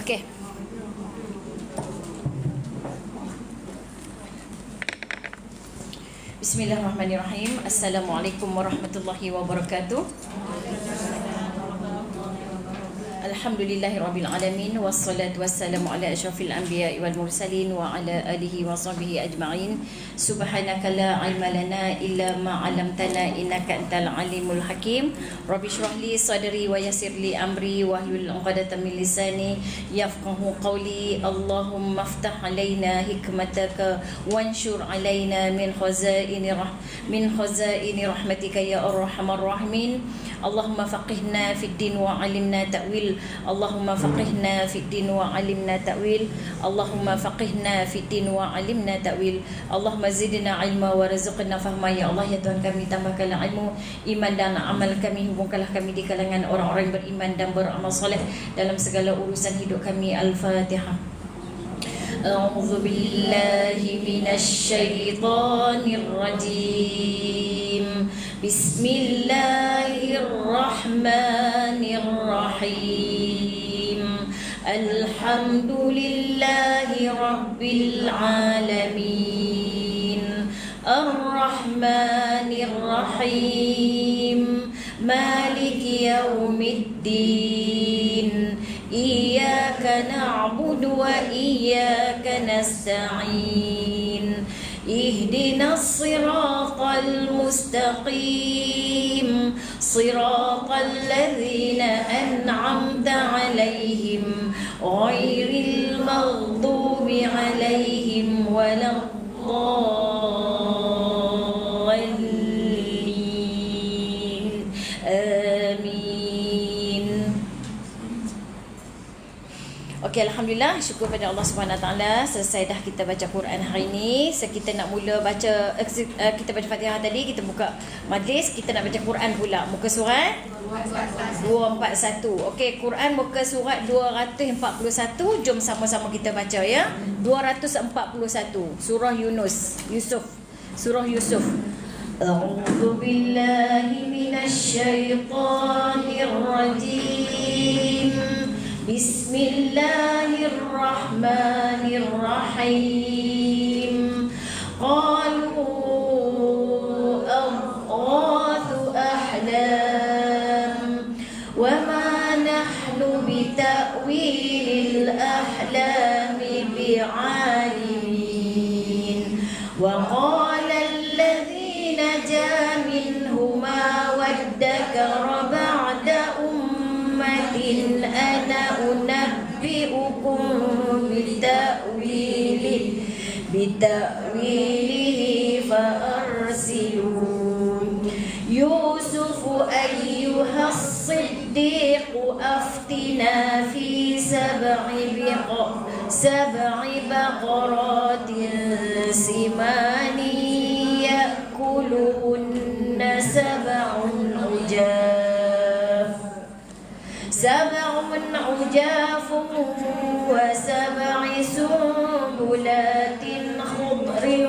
Okey. Bismillahirrahmanirrahim. Assalamualaikum warahmatullahi wabarakatuh. Alhamdulillahirabbil alamin wassalatu wassalamu ala asyrafil anbiya'i wal mursalin wa ala alihi wa sahbihi ajma'in. Subhanaka la ilma lana illa ma 'allamtana innaka antal alimul hakim. Rabbi shrah li sadri wa yassir li amri wahlul 'uqdatam min lisani yafqahu qawli. Allahumma iftah 'alaina hikmataka wanshur 'alaina min khazaini rahmatika ya arhamar rahimin. Allahumma faqihna fid din wa 'allimna ta'wil. Allahumma faqihna fid din wa 'allimna ta'wil. Allahumma faqihna fid din wa 'allimna ta'wil. Allahumma zidna ilma wa rizqna fahma ya Allah. Ya Tuhan kami, tambahkanlah ilmu, iman dan amal kami, hubungkanlah kami di kalangan orang-orang yang beriman dan beramal soleh dalam segala urusan hidup kami. Al-Fatihah. A'udzu billahi minasy syaithanir rajim. Bismillahirrahmanirrahim. Alhamdulillahi rabbil alamin. Ar-Rahmanir-Rahim. Maliki yaumiddin. Iyyaka na'budu wa iyyaka nasta'in. Ihdinas siratal mustaqim. Siratal ladzina an'amta 'alaihim ghairil maghdubi 'alaihim waladdallin. Amin. Okey, alhamdulillah, syukur pada Allah Subhanahu Wa Taala. Selesai dah kita baca Quran hari ini. So, kita nak mula baca kita baca Fatihah tadi, kita buka majlis, kita nak baca Quran pula. Muka surat 241. Okey, Quran muka surat 241. Jom sama-sama kita baca ya. 241 surah Yusuf. Surah Yusuf. A'udzu billahi minasy syaithanir rajim. Bismillahirrahmanirrahim. Qalu adghathu ahlam wa ma nahnu bita'wilil ahlami bi'alimin. Wa qala alladhi naja minhuma waddakara ba'da ummatin ana unabbi'ukum bita'wilihi fa'arsilun. Yusuf ayyuhas siddiq aftina fi sab'i baqaratin simani ya'kulunna sab'un ujafun wa sab'i sumbulatin khudrin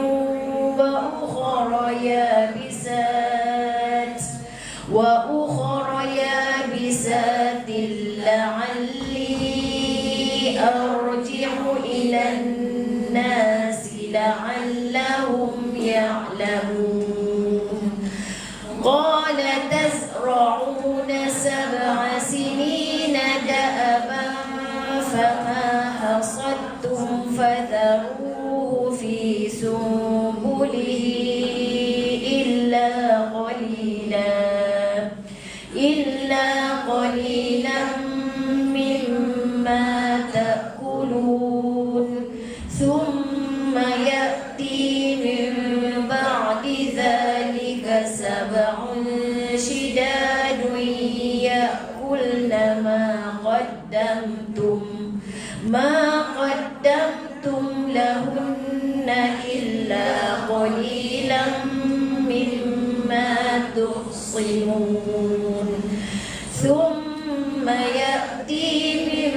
wa ukhra yabisatin la'alli arji'u ilan nasi la'allahum ya'lamun. Qala tazra'una sab'a sinina da'aban fama hasadtum fadharuhu fi sumbulihi illa qalilan mimma ta'kulun. Thumma ya'ti min ba'di dhalika sab'un shidadun ya'kulna ma qaddamtum lahunna illa qalilan mimma tuhsinun. Thumma ya'ti min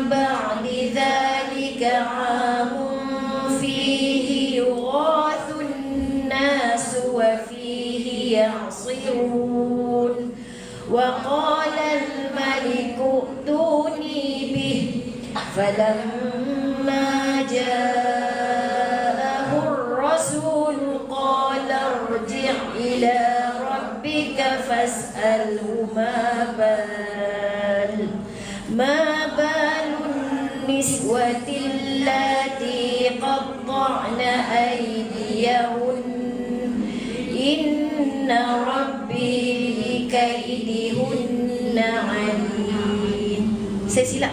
ba'di dhalika 'amun fihi yughathun nasu wa fihi ya'sirun. Wa qala al-maliku ائtuni bih فلما جاءه الرسول قال ارجع إلى ربك فاسأله ما بال النسوة اللاتي قطعن أيديهن إن ربي بكيدهن عليم. Saya silap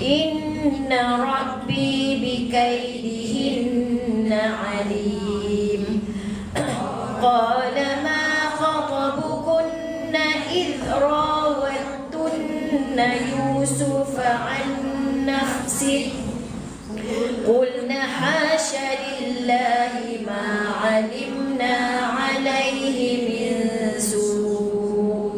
إن ربي بكيدهن عليم. قال ما خطبكن إذ راوتن يوسف عن نفسه قلنا حاش لله ما علمنا عليه من سوء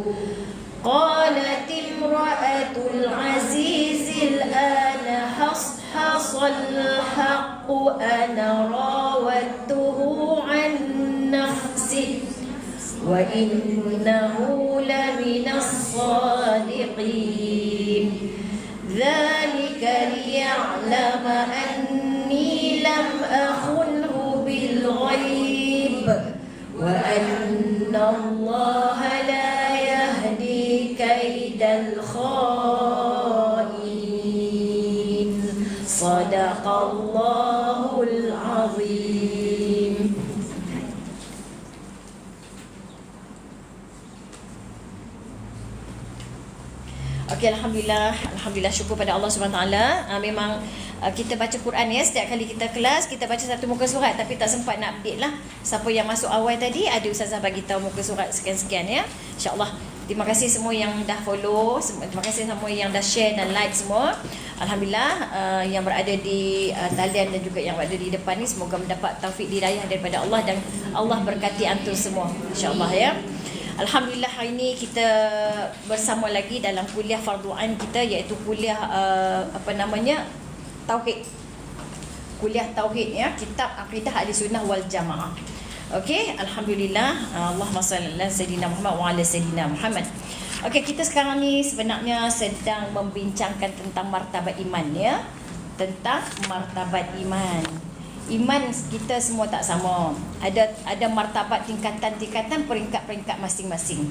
قالت امرأة العزيز الآن حصحص الحق أنا راودته عن نفسه وإنه لمن الصادقين ذلك ليعلم أني لم أخنه بالغيب وأن الله لا يهدي كيد الخائنين صدق الله العظيم. Okey, Alhamdulillah, syukur pada Allah SWT. Memang kita baca Quran ya, setiap kali kita kelas kita baca satu muka surat, tapi tak sempat nak update lah. Siapa yang masuk awal tadi, ada ustazah bagi tahu muka surat sekian-sekian ya. InsyaAllah. Terima kasih semua yang dah follow, terima kasih semua yang dah share dan like semua. Alhamdulillah, yang berada di talian dan juga yang berada di depan ni, semoga mendapat taufik hidayah daripada Allah dan Allah berkati antum semua, insyaAllah ya. Alhamdulillah, hari ini kita bersama lagi dalam kuliah fardu ain kita, iaitu kuliah Tauhid. Kuliah Tauhid ya, kitab Aqidah Ahlussunnah wal Jamaah. Okey, Alhamdulillah. Allahumma salli ala Sayyidina Muhammad wa ala Sayyidina Muhammad. Okey, kita sekarang ni sebenarnya sedang membincangkan tentang martabat iman ya. Tentang martabat iman. Iman kita semua tak sama. Ada martabat tingkatan-tingkatan, peringkat-peringkat masing-masing.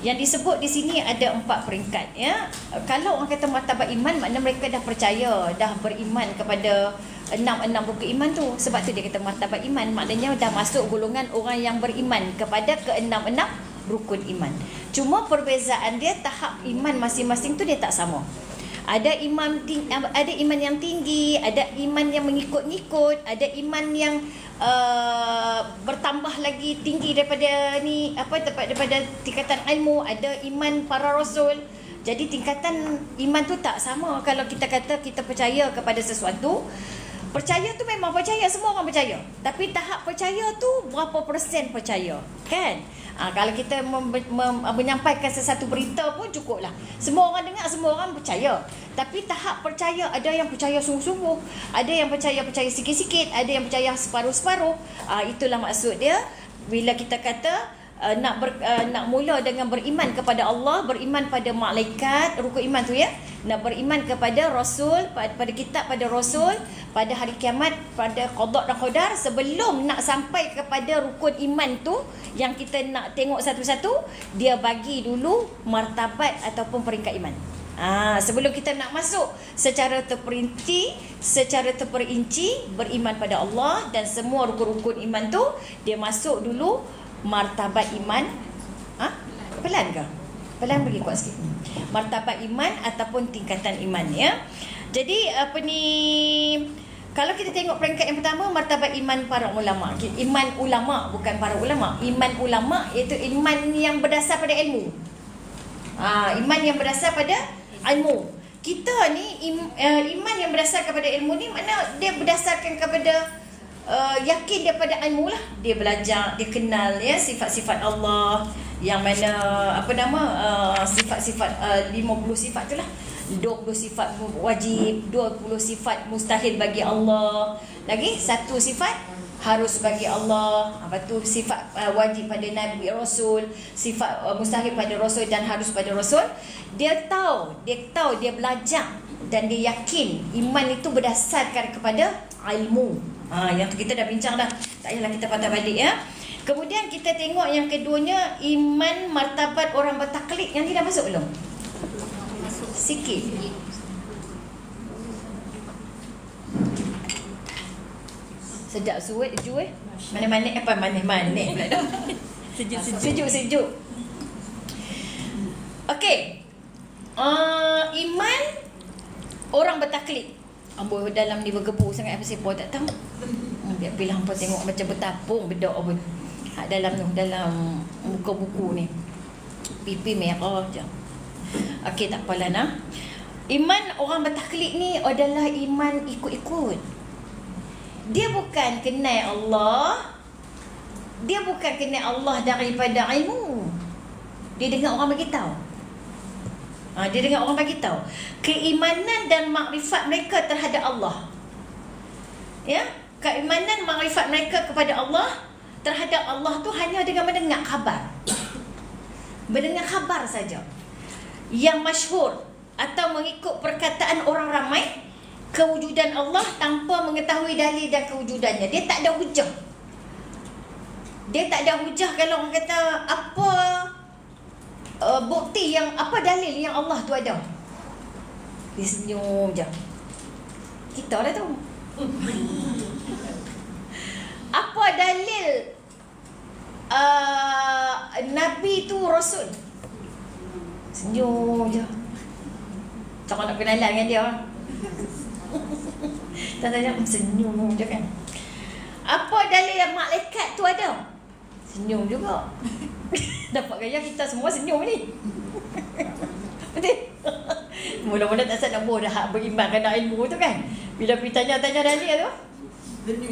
Yang disebut di sini ada 4 peringkat ya. Kalau orang kata martabat iman, maknanya mereka dah percaya, dah beriman kepada enam rukun iman tu. Sebab tu dia kata martabat iman, maknanya dah masuk golongan orang yang beriman kepada keenam rukun iman. Cuma perbezaan dia, tahap iman masing-masing tu dia tak sama. Ada iman yang tinggi, ada iman yang mengikut-ngikut, ada iman yang bertambah lagi tinggi daripada daripada tingkatan ilmu, ada iman para rasul. Jadi tingkatan iman tu tak sama. Kalau kita kata kita percaya kepada sesuatu, percaya tu memang percaya, semua orang percaya. Tapi tahap percaya tu berapa persen percaya, kan? Kalau kita menyampaikan sesuatu berita pun cukuplah. Semua orang dengar, semua orang percaya. Tapi tahap percaya, ada yang percaya sungguh-sungguh, ada yang percaya sikit-sikit, ada yang percaya separuh-separuh. Itulah maksud dia bila kita kata nak mula dengan beriman kepada Allah, beriman pada malaikat, rukun iman tu ya. Nak beriman kepada Rasul, pada kitab, pada Rasul, pada hari kiamat, pada qada dan qadar. Sebelum nak sampai kepada rukun iman tu yang kita nak tengok satu-satu, dia bagi dulu martabat ataupun peringkat iman. Sebelum kita nak masuk secara terperinci, secara terperinci beriman pada Allah dan semua rukun-rukun iman tu, dia masuk dulu martabat iman. Pelan ke? Pelan, bagi kuat sikit. Martabat iman ataupun tingkatan iman ya. Jadi kalau kita tengok peringkat yang pertama, martabat iman para ulama. Iman ulama, bukan para ulama. Iman ulama iaitu iman yang berdasar pada ilmu. Iman yang berdasar pada ilmu. Kita ni iman yang berdasar kepada ilmu ni, mana dia berdasarkan kepada yakin daripada ilmu lah. Dia belajar, dia kenal ya sifat-sifat Allah, yang mana sifat-sifat 50 sifat tu lah. 20 sifat wajib, 20 sifat mustahil bagi Allah. Lagi satu sifat harus bagi Allah. Lepas tu sifat wajib pada Nabi Rasul, sifat mustahil pada Rasul dan harus pada Rasul. Dia tahu, dia belajar dan dia yakin iman itu berdasarkan kepada ilmu. Yang tu kita dah bincang dah. Tak payahlah kita patah balik ya. Kemudian kita tengok yang keduanya, iman martabat orang bertaklid. Yang ni dah masuk belum? Sikit. Sedap suet ju Manik-manik apa? Manik-manik pula dah. Sejuk-sejuk. Okey. Iman orang bertaklid. Amboi dalam ni bergebu sangat apa siapa tak tahu. Biar pilih hampa tengok macam bertapung bedak apa. Dalam tu, dalam muka buku ni. Pipi merah je. Okey, tak apalah nah. Iman orang bertaklid ni adalah iman ikut-ikut. Dia bukan kenal Allah. Dia bukan kenal Allah daripada ilmu. Dia dengar orang bagi tahu. Dia dengar orang bagi tahu keimanan dan makrifat mereka terhadap Allah. Ya, keimanan makrifat mereka kepada Allah terhadap Allah tu hanya dengan mendengar khabar. Mendengar khabar saja. Yang masyhur atau mengikut perkataan orang ramai kewujudan Allah tanpa mengetahui dalil dan kewujudannya. Dia tak ada hujah. Dia tak ada hujah kalau orang kata apa bukti yang apa dalil yang Allah tu ada. Dia senyum je. Kita dah tahu. Apa dalil Nabi tu Rasul? Senyum je. Cakap nak kenalan dengan dia. Tak tanya, senyum je kan. Apa dalil yang malaikat tu ada? Senyum juga. Dapat gaya kita semua senyum ni. Betul? Mula-mula tak nak boh dah beriman kena ilmu tu kan. Bila pergi tanya-tanya dalil tu,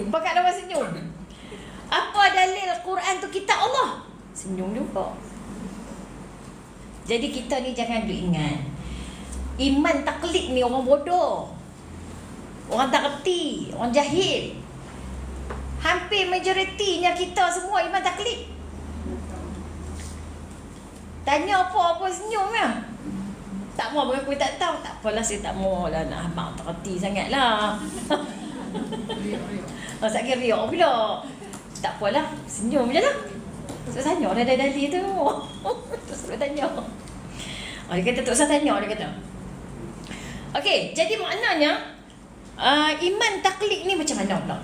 pakat orang senyum. Apa dalil Quran tu kitab Allah? Senyum juga. Jadi kita ni jangan duk ingat iman taklid ni orang bodoh, orang tak reti, orang jahil. Hampir majoritinya kita semua iman taklid. Tanya apa senyum ya. Tak mau mengaku tak tahu. Tak apalah, saya tak mau lah nak abang tak reti sangat lah. Tak kira riak pula. Tak apalah, senyum je lah. Terus tanya dah ada dalil tu. Terus tanya. Dia kata tak usah tanya, dia kata. Okey, jadi maknanya iman taklid ni macam mana pula?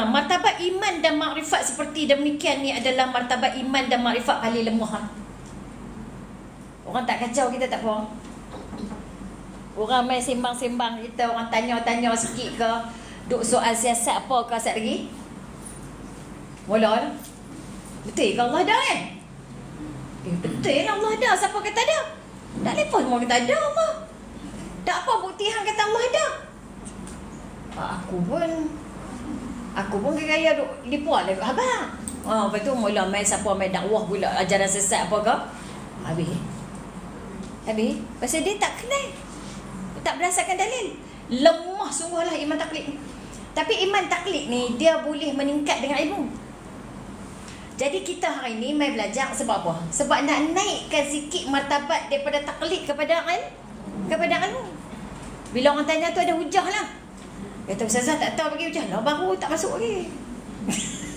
Martabat iman dan makrifat seperti demikian ni adalah martabat iman dan makrifat paling lemah. Orang tak kacau kita tak apa. Orang main sembang-sembang kita, orang tanya-tanya sikit ke, duk soal siasat apa ke asal lagi. Mula lah. Betul ke Allah ada kan? Betul lah Allah ada. Siapa kata ada? Tak lepas semua kata ada apa. Tak apa bukti hang kata Allah ada. Aku pun gaya duk lipuan dekat abang. Lepas tu mula main siapa main dakwah pula ajaran sesat apa ke. Habis pasal dia tak kenal, tak berdasarkan dalil. Lemah sungguhlah iman taklid ni. Tapi iman taklid ni dia boleh meningkat dengan ilmu. Jadi kita hari ni mai belajar sebab apa? Sebab nak naikkan sikit martabat daripada taklid kepada ilmu. Bila orang tanya tu ada hujah lah. Kata Ustazah tak tahu bagi hujah lah, baru tak masuk lagi.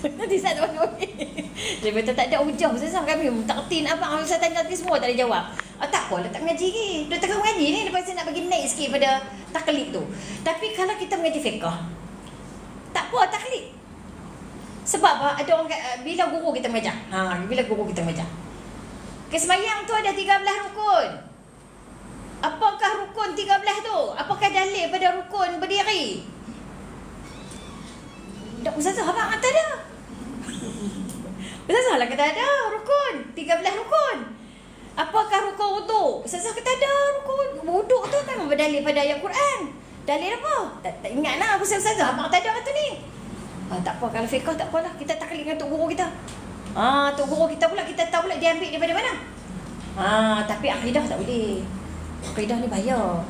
Nanti saya tak masuk lagi. Dia kata tak ada hujah Ustazah, kami tak kerti nak abang. Saya tanya nanti semua tak ada jawab. Tak apa lah, tak mengaji lagi. Dia tengah mengaji ni, lepas saya nak bagi naik sikit pada taklid tu. Tapi kalau kita mengaji fiqah, tak apa taklid. Sebab apa? Ada orang bila guru kita mengajar. Bila guru kita mengajar. Kesemayang tu ada 13 rukun. Apakah rukun 13 tu? Apakah dalil pada rukun berdiri? Tak Ustazah abang kata ada. Ustazah lah kata ada rukun 13 rukun. Apakah rukun wuduk? Ustazah kata ada rukun wuduk tu memang berdalil pada ayat Quran. Dalil apa? Tak ingat lah aku Ustazah abang tak ada kata ni. Tak apa, kalau fiqh tak apalah, kita taklid dengan tok guru kita. Tok guru kita pula kita tahu pula dia ambil daripada mana. Tapi akidah tak boleh. Akidah ni bayar.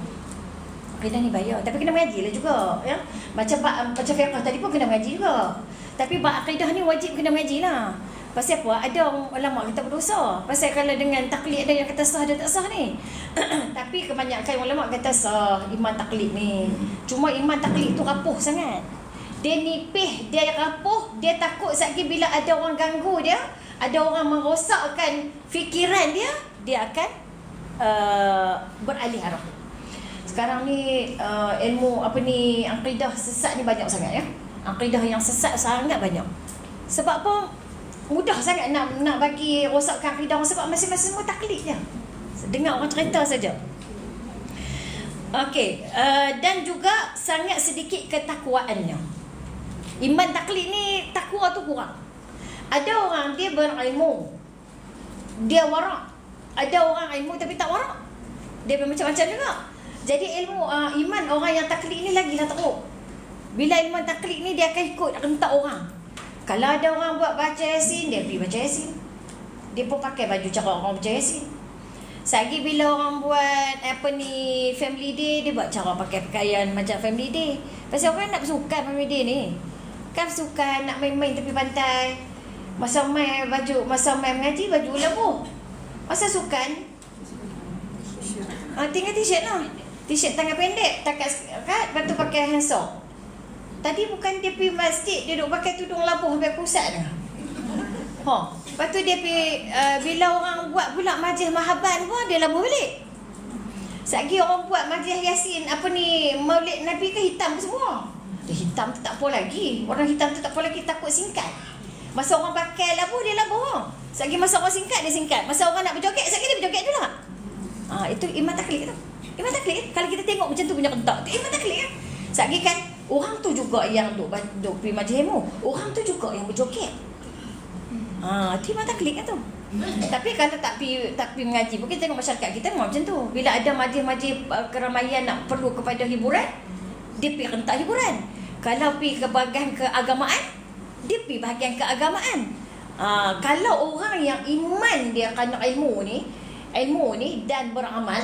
Tapi kena mengaji lah juga, ya. Macam fiqh tadi pun kena mengaji juga. Tapi bab akidah ni wajib kena mengaji lah. Pasal apa? Ada orang ulama kata berdosa. Pasal kalau dengan taklid ada yang kata sah, ada tak sah ni. Tapi kebanyakan ulama kata sah iman taklid ni. Cuma iman taklid tu rapuh sangat. Dia nipih, dia rapuh, dia takut sekali bila ada orang ganggu dia, ada orang merosakkan fikiran dia, dia akan beralih arah. Sekarang ni ilmu akidah sesat ni banyak sangat ya. Akidah yang sesat sangat banyak. Sebab apa? Mudah sangat nak bagi rosakkan akidah orang sebab masing-masing semua taklid je. Dengar orang cerita saja. Okey, dan juga sangat sedikit ketakwaannya. Iman taklid ni takwa tu kurang. Ada orang dia berilmu, dia warak. Ada orang ilmu tapi tak warak. Dia macam-macam juga. Jadi ilmu iman orang yang taklid ni lagilah teruk. Bila ilmu taklid ni dia akan ikut rentak orang. Kalau ada orang buat baca Yasin, dia pergi baca Yasin. Dia pun pakai baju cara orang baca Yasin. Sagi bila orang buat family day, dia buat cara pakai pakaian macam family day. Pasal orang nak bersukan family day ni. Kan bersukan nak main-main tepi pantai. Masa main mengaji baju labuh. Masa sukan tinggal t-shirt lah. T-shirt tangan pendek, takat lepas tu pakai handsock. Tadi bukan dia pergi masjid, dia duduk pakai tudung labuh sampai pusat dah. Lepas tu dia pergi, bila orang buat pula majlis mahaban pun, dia labuh balik. Sagi orang buat majlis Yasin, Maulid Nabi ke hitam semua. Dia hitam tu tak apa lagi. Orang hitam tu tak apa lagi, takut singkat. Masa orang pakai labuh, dia labuh. Sagi masa orang singkat, dia singkat. Masa orang nak berjoget, sagi dia berjoget juga. Itu iman taklid tu. Iman taklid, kalau kita tengok macam tu punya rentak, tu iman taklid kan. Sagi kan, orang tu juga yang duk pergi majlis ilmu. Orang tu juga yang berjoget. Itu iman taklid kan tu. Tapi kalau tak pergi mengaji pun, kita tengok masyarakat kita memang macam tu. Bila ada majlis-majlis keramaian nak perlu kepada hiburan, dia pergi rentak hiburan. Kalau pergi ke bahagian keagamaan, dia pergi bahagian keagamaan. Kalau orang yang iman dia kerana ilmu ni dan beramal,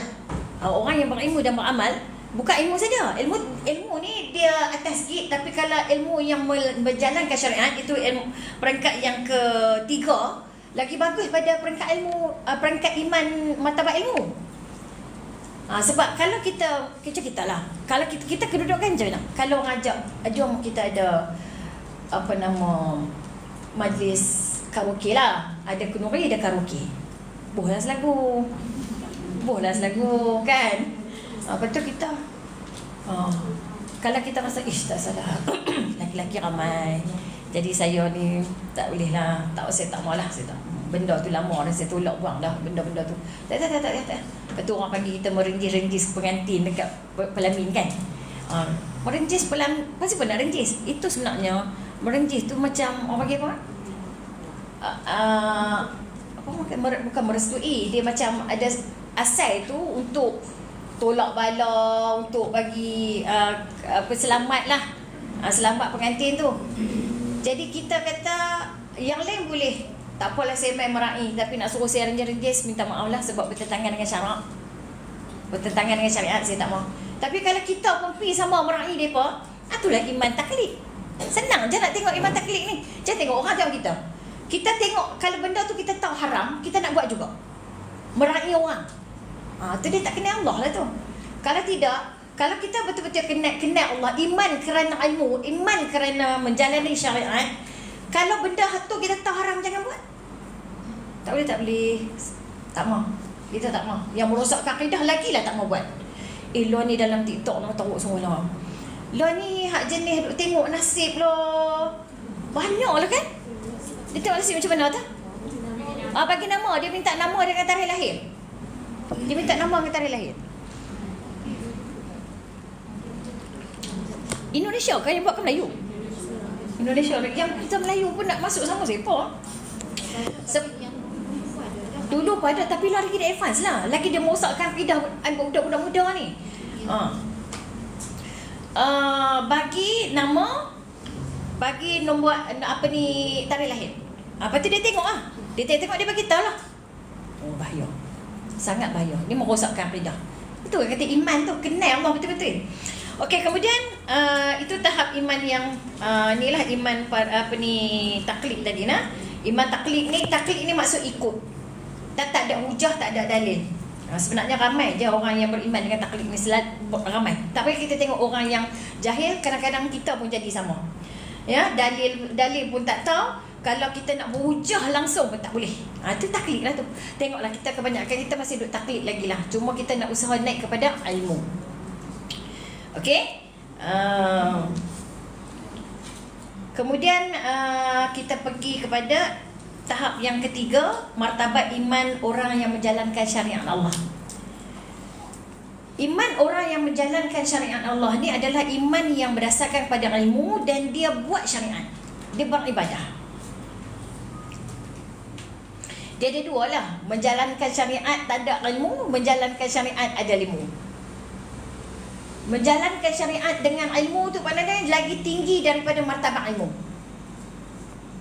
orang yang berilmu dan beramal, bukan ilmu saja. Ilmu ni dia atas sikit, tapi kalau ilmu yang berjalankan syariat, itu ilmu peringkat yang ketiga, lagi bagus pada peringkat ilmu, peringkat iman martabat ilmu. Sebab kalau kita lah, kalau kita kedudukan je lah. Kalau orang ajak, jom kita ada majlis karaoke lah. Ada kenuri, ada karaoke. Bohlah selagu kan. Lepas tu kita kalau kita rasa tak salah laki-laki ramai, jadi saya ni tak boleh lah, saya tak maulah, saya tak, benda tu lama dah saya tolak buang dah benda tu. Tak. Lepas tu orang panggil kita merenjis pengantin dekat pelamin kan. Merenjis pelamin, pasti pernah renjis. Itu sebenarnya merenjis tu macam orang panggil bukan merestui, dia macam ada asal tu untuk tolak bala, untuk bagi selamat lah, selamat pengantin tu. Jadi kita kata yang lain boleh, tak apalah saya main meraih, tapi nak suruh saya renjis, minta maaf lah, sebab bertentangan dengan syarak, bertentangan dengan syariat, saya tak mau. Tapi kalau kita pun pergi sama meraih mereka, itulah iman taklid. Senang je nak tengok iman taklid ni. Jangan tengok orang tengok kita. Kita tengok kalau benda tu kita tahu haram, kita nak buat juga. Meraih orang. Tu dia tak kenal Allah lah tu. Kalau tidak, kalau kita betul-betul kenal Allah, iman kerana ilmu, iman kerana menjalani syariat, kalau benda tu kita tahu haram, jangan buat. Tak boleh. Tak mau. Kita tak mau. Yang merosakkan akidah lagi lah tak mau buat. Lo ni dalam TikTok nak teruk semua lah. Lo ni hak jenis duk tengok nasib lo. Banyak lah kan. Dia tengok nasib macam mana tu? Bagi nama, dia minta nama dengan tarikh lahir. Dia minta nama dengan tarikh lahir. Indonesia kan yang buat ke Melayu? Indonesia yang kita Melayu pun nak masuk sama siapa? Dulu pada, tapi lagi dia advance lah. Lagi dia merosakkan akidah budak-budak muda ni. Bagi nama, bagi nombor tarikh lahir. Lepas tu dia tengok lah. Dia tengok, dia bagi tahu lah. Bahaya. Sangat bahaya. Dia merosakkan akidah. Itu kata iman tu, kenal Allah betul-betul. Okey, kemudian itu tahap iman yang ni lah iman taklid tadi nah. Iman taklid ni maksud ikut. Tak ada hujah, tak ada dalil. Sebenarnya ramai je orang yang beriman dengan taklid ni, ramai. Tapi kita tengok orang yang jahil, kadang-kadang kita pun jadi sama. Ya, dalil pun tak tahu. Kalau kita nak berhujah langsung pun tak boleh. Itu taklid lah tu. Tengoklah kita kebanyakan kita masih duduk taklid lagi lah. Cuma kita nak usaha naik kepada ilmu. Okey. Kemudian kita pergi kepada tahap yang ketiga, martabat iman orang yang menjalankan syariat Allah. Iman orang yang menjalankan syariat Allah ni adalah iman yang berdasarkan pada ilmu dan dia buat syariat. Dia beribadah. Dia ada dua lah. Menjalankan syariat tak ada ilmu, menjalankan syariat ada ilmu. Menjalankan syariat dengan ilmu tu maknanya lagi tinggi daripada martabat ilmu.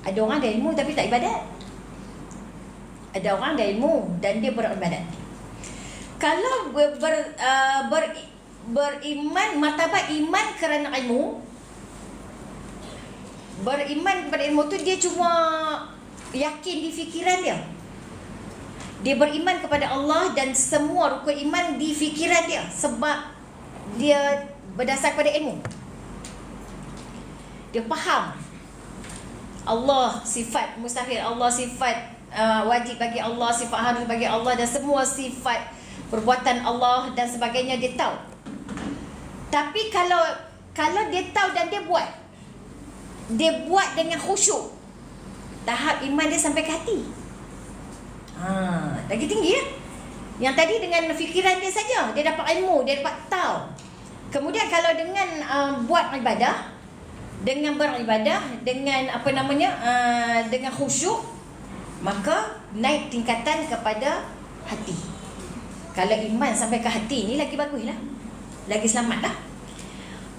Ada orang ada ilmu tapi tak ibadat. Ada orang ada ilmu dan dia beribadat. Kalau beriman, martabat iman kerana ilmu, beriman kepada ilmu tu dia cuma yakin di fikiran dia. Dia beriman kepada Allah dan semua rukun iman di fikiran dia sebab dia berdasar pada ilmu. Dia faham Allah sifat mustahil, Allah sifat wajib bagi Allah, sifat harus bagi Allah dan semua sifat perbuatan Allah dan sebagainya dia tahu. Tapi kalau dia tahu dan dia buat dengan khusyuk, tahap iman dia sampai ke hati. Lagi tinggi ya. Yang tadi dengan fikiran dia saja, dia dapat ilmu, dia dapat tahu. Kemudian kalau dengan buat ibadah, dengan beribadah, dengan dengan khusyuk, maka naik tingkatan kepada hati. Kalau iman sampai ke hati ni lagi baguslah, lagi selamatlah.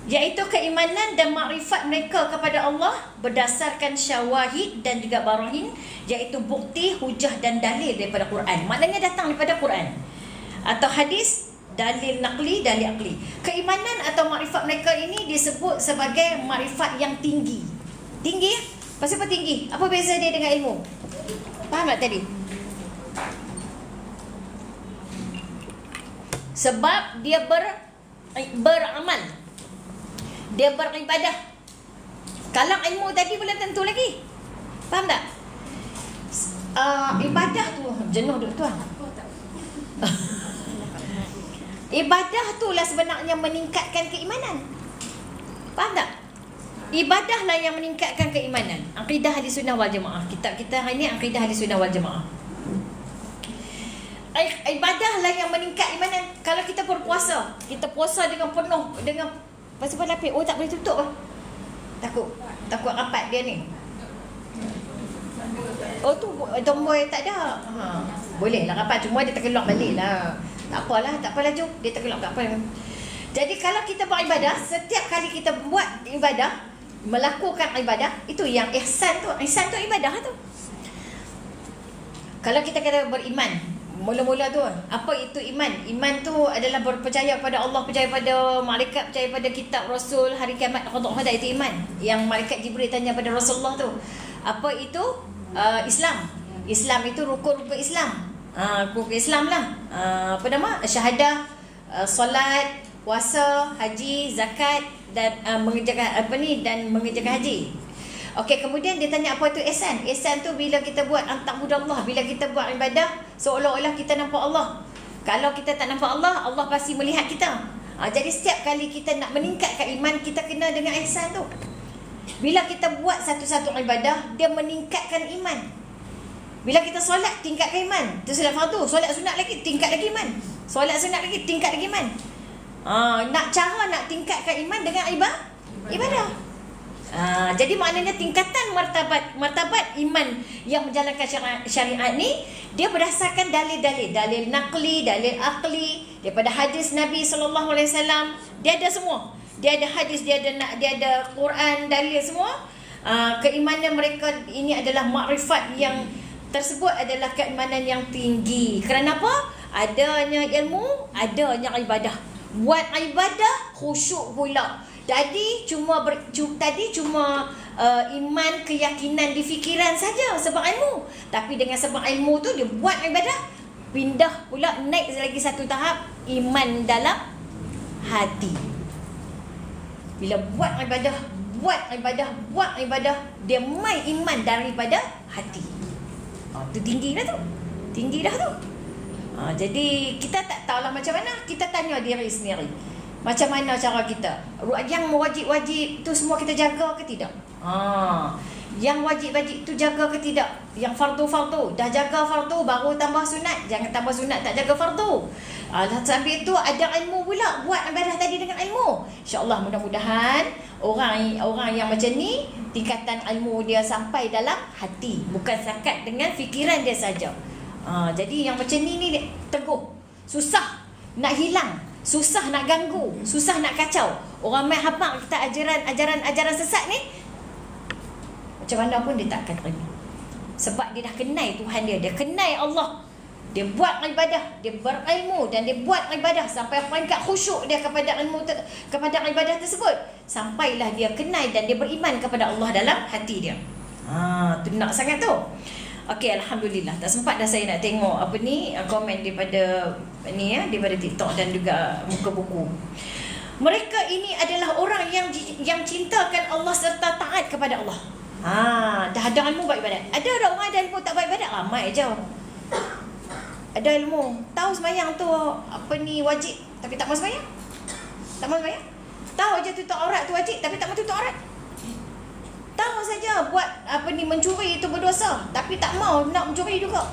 Iaitu keimanan dan makrifat mereka kepada Allah berdasarkan syawahid dan juga barahin, iaitu bukti, hujah dan dalil daripada Quran. Maknanya datang daripada Quran atau hadis, dalil naqli, dalil aqli. Keimanan atau makrifat mereka ini disebut sebagai makrifat yang tinggi. Tinggi? Pasal apa tinggi? Apa beza dia dengan ilmu? Faham tak tadi? Sebab dia beramal, dia beribadah. Kalau ilmu tadi belum tentu lagi. Faham tak? Ibadah tu jenuh duk tuan. Ibadah tu lah sebenarnya meningkatkan keimanan. Faham tak? Ibadah lah yang meningkatkan keimanan. Akidah Ahli Sunnah wal Jamaah. Kitab kita hari ni Akidah Ahli Sunnah wal Jamaah. Ibadah lah yang meningkat imanan. Kalau kita berpuasa, kita puasa dengan penuh, dengan pasal lapik, tak boleh tutup lah. Takut rapat dia ni. Tu tombol tak ada. Boleh lah rapat, cuma dia terkelak balik lah. Tak apalah jom. Dia terkelak tak apa. Jadi kalau kita beribadah, setiap kali kita buat ibadah, melakukan ibadah, itu yang ihsan tu. Ihsan tu ibadah tu. Kalau kita kata beriman, mula-mula tu, apa itu iman? Iman tu adalah berpercaya pada Allah, percaya pada malaikat, percaya pada kitab, rasul, hari kiamat, qada, itu iman. Yang malaikat Jibril tanya pada Rasulullah tu, apa itu? Islam. Islam itu rukun-rukun Islam. Rukun Islam lah. Syahadah, solat, puasa, haji, zakat dan mengerjakan haji. Okey, kemudian dia tanya apa tu ihsan? Ihsan tu bila kita buat anta'budallah, bila kita buat ibadah seolah-olah kita nampak Allah. Kalau kita tak nampak Allah, Allah pasti melihat kita. Jadi setiap kali kita nak meningkatkan iman, kita kena dengan ihsan tu. Bila kita buat satu-satu ibadah, dia meningkatkan iman. Bila kita solat, tingkatkan iman. Itu solat fardu, solat sunat lagi, tingkat lagi iman. Solat sunat lagi, tingkat lagi iman. Nak tingkatkan iman dengan ibadah. Jadi maknanya tingkatan martabat iman yang menjalankan syariat ni, dia berdasarkan dalil-dalil, dalil naqli, dalil aqli, daripada hadis Nabi SAW. Dia ada semua. Dia ada hadis, dia ada Quran, dalil semua. Keimanan mereka ini adalah makrifat yang tersebut adalah keimanan yang tinggi. Kerana apa? Adanya ilmu, adanya ibadah. Buat ibadah khusyuk pula. Tadi cuma iman, keyakinan di fikiran saja sebab ilmu. Tapi dengan sebab ilmu tu dia buat ibadah, pindah pula naik lagi satu tahap, iman dalam hati. Bila buat ibadah, dia mai iman daripada hati. Tu tinggi dah tu. Jadi kita tak tahulah macam mana. Kita tanya diri sendiri, macam mana cara kita. Yang wajib-wajib tu semua kita jaga ke tidak? Yang wajib-wajib tu jaga ke tidak? Yang fardu-fardu dah jaga fardu, baru tambah sunat. Jangan tambah sunat tak jaga fardu. Sambil itu ada ilmu pula, buat ibadah tadi dengan ilmu. InsyaAllah mudah-mudahan orang yang macam ni, tingkatan ilmu dia sampai dalam hati, bukan sakat dengan fikiran dia saja. Jadi yang macam ni teguh, susah nak hilang, susah nak ganggu, susah nak kacau. Orang main hafal kita ajaran sesat ni, macam mana pun dia takkan terima. Sebab dia dah kenal Tuhan dia kenal Allah. Dia buat ibadah, dia berilmu dan dia buat ibadah sampai peringkat khusyuk dia kepada ilmu kepada ibadah tersebut. Sampailah dia kenal dan dia beriman kepada Allah dalam hati dia. Tu nak sangat tu. Okey, alhamdulillah. Tak sempat dah saya nak tengok komen daripada daripada TikTok dan juga muka buku. Mereka ini adalah orang yang cintakan Allah serta taat kepada Allah. Dah ada ilmu buat ibadat. Ada orang ada ilmu tak buat ibadat, ramai je. Ada ilmu, tahu sembahyang tu wajib tapi tak mau sembahyang. Tahu je tutup aurat tu wajib tapi tak mau tutup aurat. Tahu saja buat mencuri itu berdosa tapi tak mau nak mencuri juga.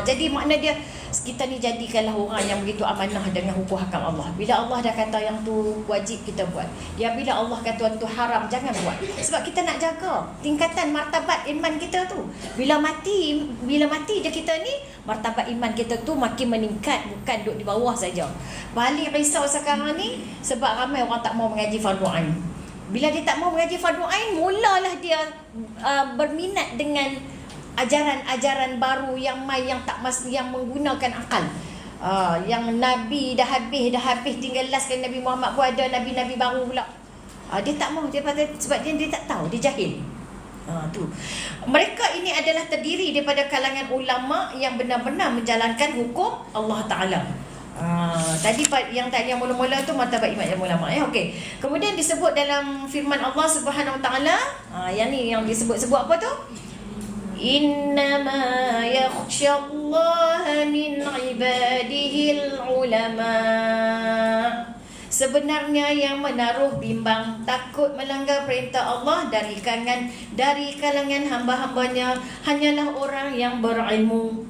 Jadi makna dia, kita ni jadikanlah orang yang begitu amanah dengan hukum hakam Allah. Bila Allah dah kata yang tu wajib, kita buat. Bila Allah kata tu haram, jangan buat. Sebab kita nak jaga tingkatan martabat iman kita tu. Bila mati je kita ni, martabat iman kita tu makin meningkat, bukan duduk di bawah saja. Paling risau sekarang ni sebab ramai orang tak mau mengaji fardu ain. Bila dia tak mau mengaji fardu ain, mulalah dia berminat dengan ajaran-ajaran baru yang menggunakan akal. Yang Nabi dah habis, tinggal last kali Nabi Muhammad pun ada Nabi-Nabi baru pula. Dia tak mau, sebab dia tak tahu, dia jahil. Tu. Mereka ini adalah terdiri daripada kalangan ulama yang benar-benar menjalankan hukum Allah Ta'ala. Tadi yang mula-mula tu martabat iman yang ulama ya. Okey. Kemudian disebut dalam firman Allah Subhanahu Wa Ta'ala, yang disebut apa tu? Innama yakhsyallaha min ibadihil ulama. Sebenarnya yang menaruh bimbang, takut melanggar perintah Allah dari kalangan hamba-hambanya hanyalah orang yang berilmu.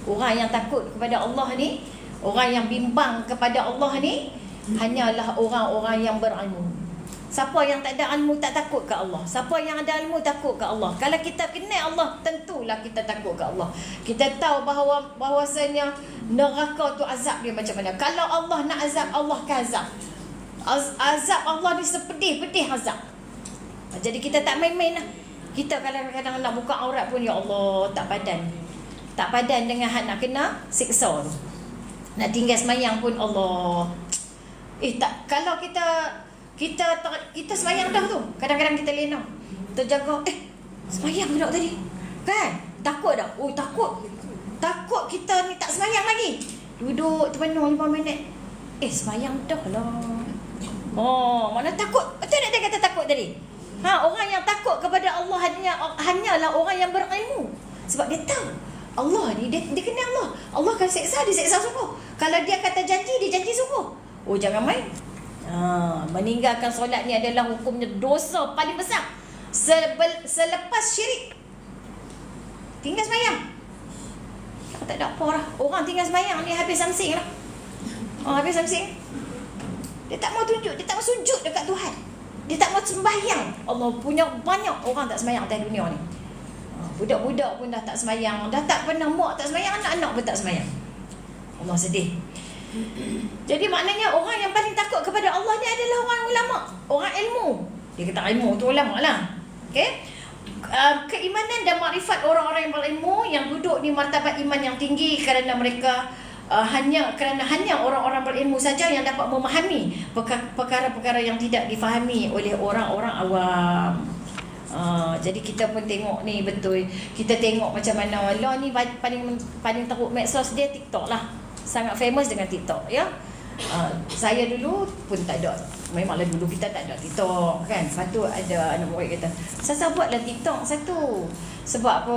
Orang yang takut kepada Allah ni, orang yang bimbang kepada Allah ni, hanyalah orang-orang yang berilmu. Siapa yang tak ada ilmu tak takut ke Allah? Siapa yang ada ilmu takut ke Allah? Kalau kita kenal Allah, tentulah kita takut ke Allah. Kita tahu bahawasanya neraka tu azab dia macam mana. Kalau Allah nak azab, Allah akan azab. Azab Allah ni sepedih-pedih azab. Jadi kita tak main-main lah. Kita kadang-kadang nak buka aurat pun, ya Allah, tak padan. Tak padan dengan nak kena siksa tu. Nak tinggal semayang pun, Allah. Kalau kita semayang dah tu, kadang-kadang kita lena, terjaga, semayang pula tadi kan, takut dah. Takut kita ni tak semayang lagi, duduk terpenuh 5 minit, semayang dah lah. Mana takut, betul tak dia kata takut tadi? Orang yang takut kepada Allah hanyalah orang yang berilmu. Sebab dia tahu Allah ni, dia kenal Allah. Allah akan seksa, dia seksa sungguh. Kalau dia kata janji, dia janji sungguh. Jangan main. Meninggalkan solat ni adalah hukumnya dosa paling besar selepas syirik. Tinggal semayang, tak ada apa lah. Orang tinggal semayang ni habis samsing lah. Habis samsing, dia tak mau tunjuk, dia tak mau sujud dekat Tuhan, dia tak mau sembahyang. Allah punya banyak orang tak semayang atas dunia ni. Budak-budak pun dah tak semayang, dah tak pernah mak tak semayang, anak-anak pun tak semayang. Allah sedih. Jadi maknanya orang yang paling takut kepada Allah ni adalah orang ulama, orang ilmu. Dia kata ilmu tu ulama lah. Okey. Keimanan dan makrifat orang-orang yang berilmu yang duduk di martabat iman yang tinggi kerana mereka hanya kerana hanya orang-orang berilmu saja yang dapat memahami perkara-perkara yang tidak difahami oleh orang-orang awam. Jadi kita pun tengok ni betul. Kita tengok macam mana Allah ni paling teruk medsos dia TikTok lah. Sangat famous dengan TikTok ya. Saya dulu pun tak ada. Memanglah dulu kita tak ada TikTok kan. Lepas tu ada anak murid kata, "Sasa buatlah TikTok satu." Sebab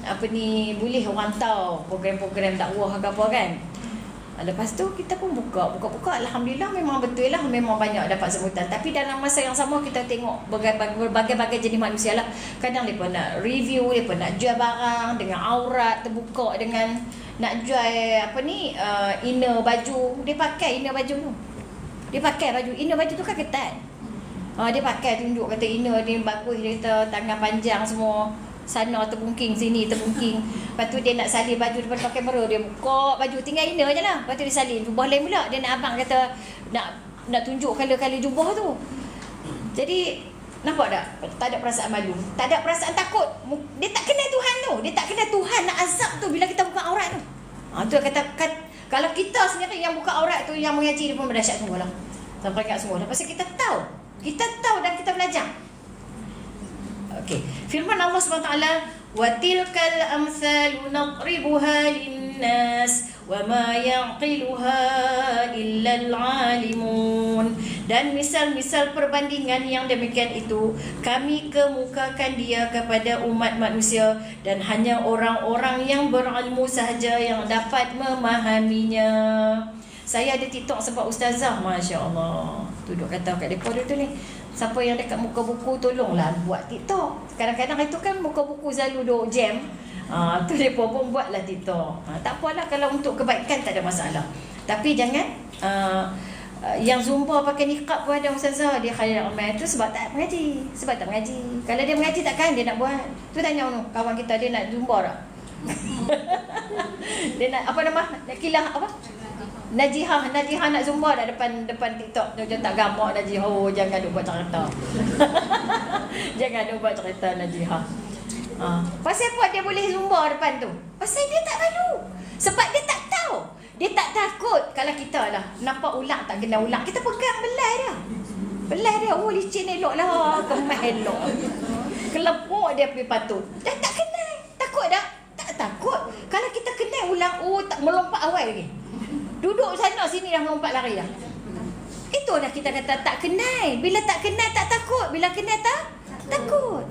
apa ni boleh orang tahu program-program dakwah ke apa kan. Lepas tu kita pun buka. Alhamdulillah memang betul lah, memang banyak dapat sambutan. Tapi dalam masa yang sama kita tengok berbagai-bagai jenis manusia lah. Kadang mereka nak review, mereka nak jual barang dengan aurat terbuka, dengan nak jual inner baju. Dia pakai inner baju tu. Dia pakai baju inner baju tu kan ketat. Dia pakai tunjuk kata inner ni bagus, dia kata tangan panjang semua. Sana terbungking, sini terbungking. Lepas tu dia nak salin baju depan kamera, dia buka baju tinggal inner je lah. Lepas tu dia salin jubah lain pula. Dia nak abang kata nak tunjuk kala-kala jubah tu. Jadi nampak tak? Tak ada perasaan malu, tak ada perasaan takut. Dia tak kenal Tuhan tu. Dia tak kenal Tuhan nak azab tu bila kita buka aurat tu. Tu kata kalau kita sendiri yang buka aurat tu, yang mengaji, dia pun berdahsyat sungguh lah. Sampai kat sungguh lah. Pasal kita tahu dan kita belajar. Okey, firman Allah SWT, "Wa tilkal amsalu nadribuha linnas wa ma yaqiluha illa al-alimun." Dan misal-misal perbandingan yang demikian itu kami kemukakan dia kepada umat manusia, dan hanya orang-orang yang berilmu sahaja yang dapat memahaminya. Saya ada TikTok sebab ustazah, masya-Allah. Duduk kata kat depa tu ni, siapa yang dekat muka buku tolonglah buat TikTok. Kadang-kadang itu kan muka buku selalu duk jam. Tu depa pun buatlah TikTok. Tak apalah, kalau untuk kebaikan tak ada masalah. Tapi jangan yang zumba pakai niqab pun ada ustazah, dia khayal amal tu sebab tak mengaji. Kalau dia mengaji takkan dia nak buat. Tu tanya kawan kita, dia nak zumba tak? Dia nak nak kilah Najihah nak zumba dah depan TikTok. Dia tak gamak Najihah. Jangan duk buat cerita. Jangan duk buat cerita Najihah. Pasal apa dia boleh zumba depan tu? Pasal dia tak malu. Sebab dia tak tahu. Dia tak takut. Kalau kita lah nampak ulang tak kena ulang, kita pegang belai dia. Licin elok lah, kemas elok. Kelepuk dia pergi patut. Dah tak kenal. Takut tak? Tak takut. Kalau kita kenal ulang, tak melompat awal lagi. Duduk sana sini dah melompat lari dah. Itu dah kita kata tak kenal. Bila tak kenal tak takut, bila kenal tak takut.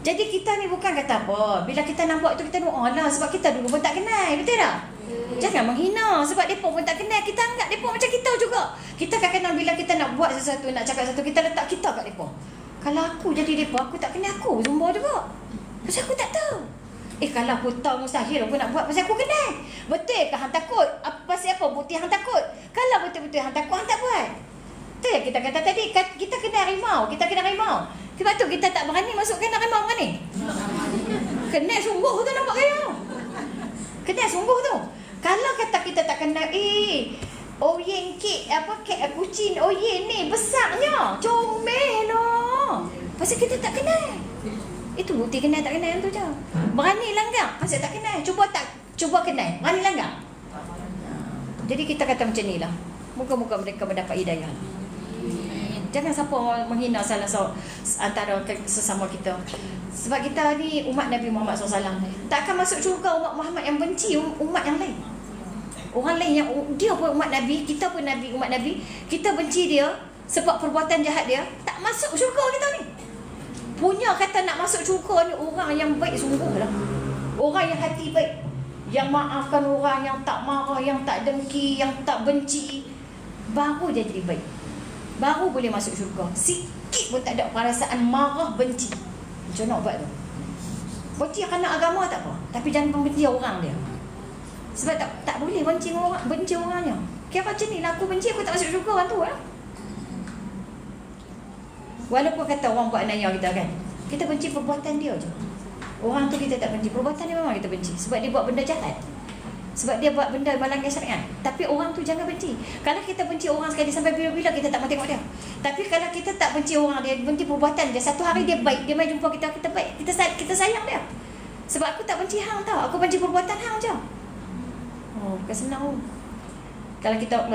Jadi kita ni bukan kata apa, bila kita nak buat tu kita doa lah, sebab kita dulu pun tak kenal, betul tak? Jangan menghina sebab depa pun tak kenal. Kita anggap depa macam kita juga. Kita kadang-kadang bila kita nak buat sesuatu, nak cakap sesuatu, kita letak kita kat depa. Kalau aku jadi depa, aku tak kenal, aku zumba juga. Pasal aku tak tahu. Kalau aku tahu mustahil aku nak buat, pasal aku kenal. Betul ke hang takut? Pasal apa bukti hang takut? Kalau betul-betul hang takut, hang tak buat. Betul yang kita kata tadi, kita kena harimau. Sebab tu kita tak berani masukkan harimau kan ni. Kenal sungguh tu nampak kaya. Kenal sungguh tu. Kalau kata kita tak kenal, oyen kek kucing oyen ni besarnya, comel lah. Pasal kita tak kenal. Itu bukti kenal tak kenal tu je. Berani langgar pasal tak kenal. Cuba kenal, berani langgar. Jadi kita kata macam ni lah. Moga-moga mereka mendapat hidayah. Jangan siapa menghina salah antara sesama kita. Sebab kita ni umat Nabi Muhammad SAW. Tak akan masuk syurga umat Muhammad yang benci umat yang lain. Orang lain yang dia pun umat Nabi, kita pun Nabi, umat Nabi, kita benci dia sebab perbuatan jahat dia, tak masuk syurga kita ni. Punya kata nak masuk syurga ni orang yang baik sungguh lah. Orang yang hati baik, yang maafkan orang, yang tak marah, yang tak dengki, yang tak benci, baru dia jadi baik. Baru boleh masuk syurga. Sikit pun tak ada perasaan marah, benci. Macam nak buat tu? Benci kerana agama tak apa, tapi jangan membenci orang dia. Sebab tak boleh benci orangnya. Kira macam ni lah, aku benci, aku tak masuk syurga orang tu lah. Walaupun kata orang buat naya kita kan, kita benci perbuatan dia je. Orang tu kita tak benci, perbuatan dia memang kita benci. Sebab dia buat benda jahat, sebab dia buat benda melanggar syariat. Tapi orang tu jangan benci. Kalau kita benci orang sekali, sampai bila-bila kita tak mau tengok dia. Tapi kalau kita tak benci orang dia, benci perbuatan dia, satu hari dia baik, dia mai jumpa kita, kita baik, kita sayang dia. Sebab aku tak benci hang tau, aku benci perbuatan hang je. Bukan senang. Kalau kita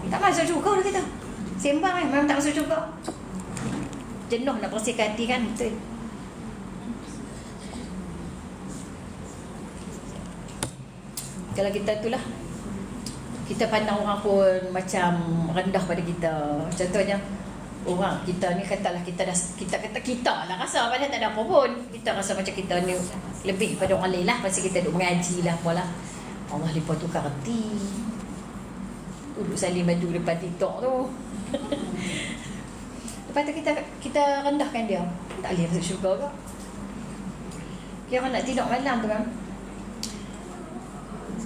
tak masuk juga lah kita. Sembang kan, memang tak masuk juga. Jenuh nak bersihkan hati kan, betul. Kalau kita itulah, kita pandang orang pun macam rendah pada kita. Contohnya, orang kita ni katalah kita lah rasa padahal tak ada apa pun. Kita rasa macam kita ni lebih pada orang lain lah, pasal kita duduk mengaji lah apalah. Allah lipat tukar hati. Duduk salin baju depan TikTok tu. Lepas tu kita rendahkan dia. Tak boleh masuk syurga ke? Dia orang nak tidur malam tu kan,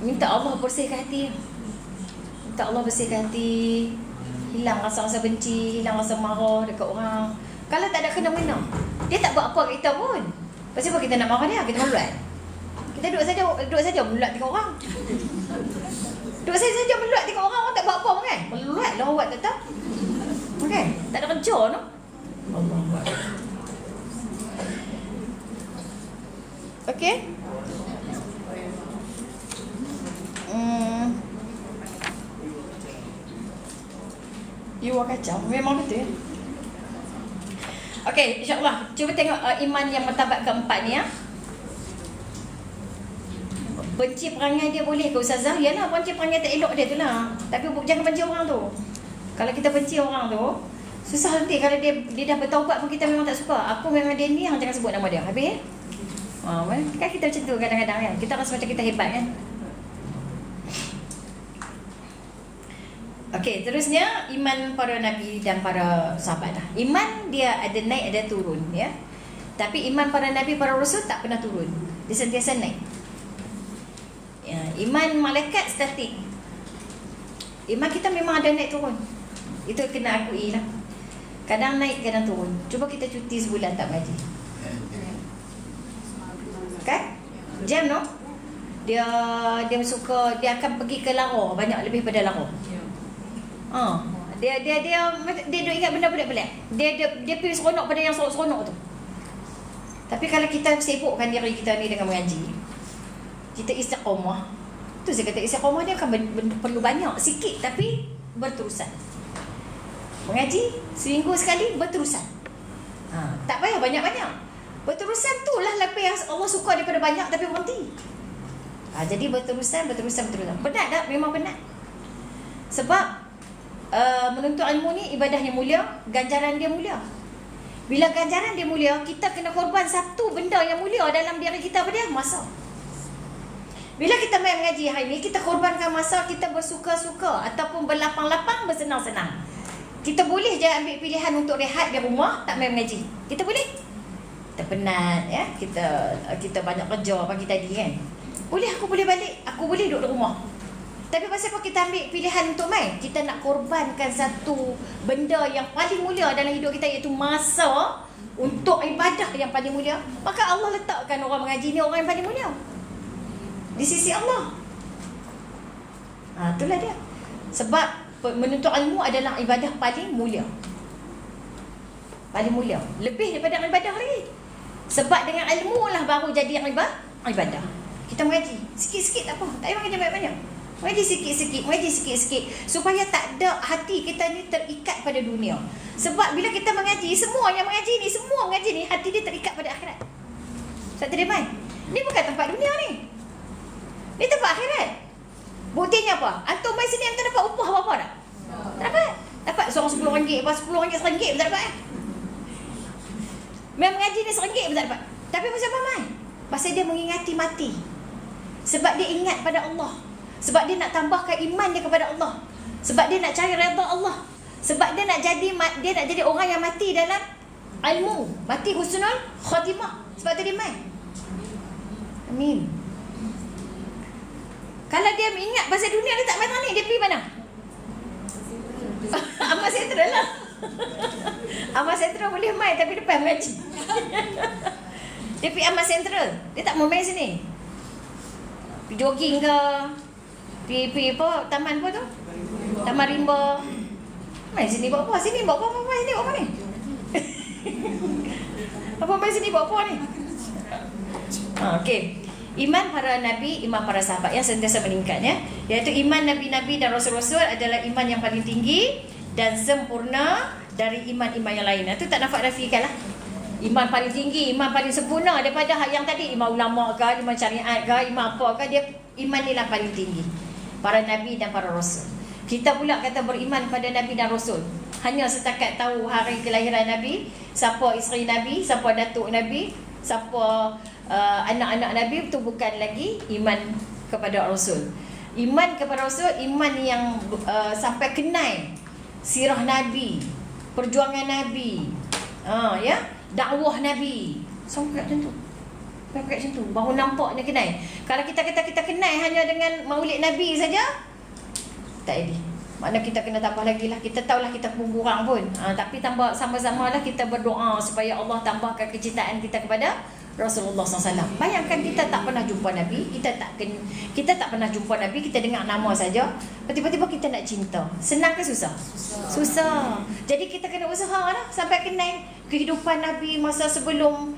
minta Allah bersihkan hati. Minta Allah bersihkan hati. Hilang rasa-rasa benci, hilang rasa marah dekat orang. Kalau tak ada kena-mena, dia tak buat apa kat kita pun. Pasal apa kita nak marah dia? Kita meluat. Kita duduk saja meluat dekat orang. Duduk saja meluat dekat orang, orang tak buat apa pun kan? Meluat lah awak tak tahu. Kan? Tak ada kerja no? Allah. Okey? You are kacau. Memang betul. Okey, insya-Allah. Cuba tengok iman yang martabat keempat ni ya. Benci perangai dia boleh ke Ustazah? Yalah, benci perangai tak elok dia tu lah. Tapi jangan benci orang tu. Kalau kita benci orang tu, susah nanti kalau dia dah bertaubat pun kita memang tak suka. Aku memang dia ni, jangan sebut nama dia. Habis kan kita macam tu kadang-kadang kan. Kita rasa macam kita hebat kan. Okey, terusnya iman para nabi dan para sahabat lah. Iman dia ada naik ada turun ya. Tapi iman para nabi para rasul tak pernah turun. Dia sentiasa naik. Ya, iman malaikat statik. Iman kita memang ada naik turun. Itu kena akui lah. Kadang naik, kadang turun. Cuba kita cuti sebulan tak mengaji. Kan? Jam no? Dia suka, dia akan pergi ke Lahore, banyak lebih pada Lahore. Dia duk ingat benda pelik-pelik. Dia pergi seronok pada yang seronok tu. Tapi kalau kita sibukkan diri kita ni dengan mengaji, kita istiqamah. Tu saya kata istiqamah dia akan perlu banyak, sikit tapi berterusan. Mengaji seminggu sekali berterusan. Tak payah banyak-banyak. Berterusan tu lah lebih yang Allah suka daripada banyak tapi berhenti. Jadi berterusan. Penat tak? Memang penat. Sebab menuntut ilmu ni ibadah yang mulia, ganjaran dia mulia. Bila ganjaran dia mulia, kita kena korban satu benda yang mulia dalam diri kita pada masa. Bila kita main mengaji hari ni, kita korbankan masa kita bersuka-suka ataupun berlapang-lapang, bersenang-senang. Kita boleh je ambil pilihan untuk rehat di rumah, tak main mengaji. Kita boleh. Kita penat ya, kita banyak kerja pagi tadi kan. Boleh, aku boleh balik, aku boleh duduk di rumah. Tapi pasal apa kita ambil pilihan untuk main? Kita nak korbankan satu benda yang paling mulia dalam hidup kita, iaitu masa untuk ibadah yang paling mulia. Maka Allah letakkan orang mengaji ni orang yang paling mulia di sisi Allah. Itulah dia. Sebab menuntut ilmu adalah ibadah paling mulia. Paling mulia. Lebih daripada ibadah lagi. Sebab dengan ilmu lah baru jadi ibadah. Kita mengaji sikit-sikit tak apa. Tak payah mengaji banyak-banyak. Mengaji sikit-sikit, supaya tak ada hati kita ni terikat pada dunia. Sebab bila kita mengaji, semua yang mengaji ni hati dia terikat pada akhirat. Tak terima. Ni bukan tempat dunia ni. Ni tempat akhirat. Buktinya apa? Antum main sini, antum dapat upah apa-apa tak? Tak dapat. Dapat seorang RM10, apa RM10, RM1 pun tak dapat kan? Main mengaji ni RM1 pun tak dapat. Tapi pasal apa main? Pasal dia mengingati mati. Sebab dia ingat pada Allah. Sebab dia nak tambahkan iman dia kepada Allah. Sebab dia nak cari redha Allah. Sebab dia nak jadi orang yang mati dalam ilmu, mati husnul khatimah. Sebab tu dia main. Amin. Kalau dia ingat pasal dunia dia tak main ni, dia pergi mana? Amal Sentral lah. Amal Sentral boleh main tapi depan mengaji. Dia pergi Amal Sentral, dia tak mau main sini. Pergi jogging ke, pergi apa, taman apa tu? Taman Rimba. Main sini buat apa? Sini buat apa? Sini buat apa ni? Apa main sini buat apa ni? Okey. Iman para Nabi, iman para sahabat yang sentiasa meningkat ya. Iaitu iman Nabi-Nabi dan Rasul-Rasul adalah iman yang paling tinggi dan sempurna dari iman-iman yang lain. Itu tak nafak nafikan lah. Iman paling tinggi, iman paling sempurna daripada yang tadi. Iman ulama ke, iman syariat ke, iman apa ke, dia iman ni lah paling tinggi. Para Nabi dan para Rasul. Kita pula kata beriman pada Nabi dan Rasul. Hanya setakat tahu hari kelahiran Nabi, siapa isteri Nabi, siapa datuk Nabi, siapa anak-anak Nabi, itu bukan lagi iman kepada Rasul. Iman kepada Rasul, iman yang sampai kenal sirah Nabi, perjuangan Nabi, ya, dakwah Nabi. Sampai macam tu. Sampai macam tu. Baru nampak dia kenal. Kalau kita kenal hanya dengan maulid Nabi saja, tak ada. Makna kita kena tambah lagi lah. Kita tahulah kita pun kurang pun. Tapi tambah sama-sama lah kita berdoa supaya Allah tambahkan kecintaan kita kepada Rasulullah SAW. Bayangkan kita tak pernah jumpa Nabi, kita tak pernah jumpa Nabi, kita dengar nama saja, tiba-tiba kita nak cinta. Senang ke susah? Susah. Jadi kita kena usaha lah sampai kenal kehidupan Nabi masa sebelum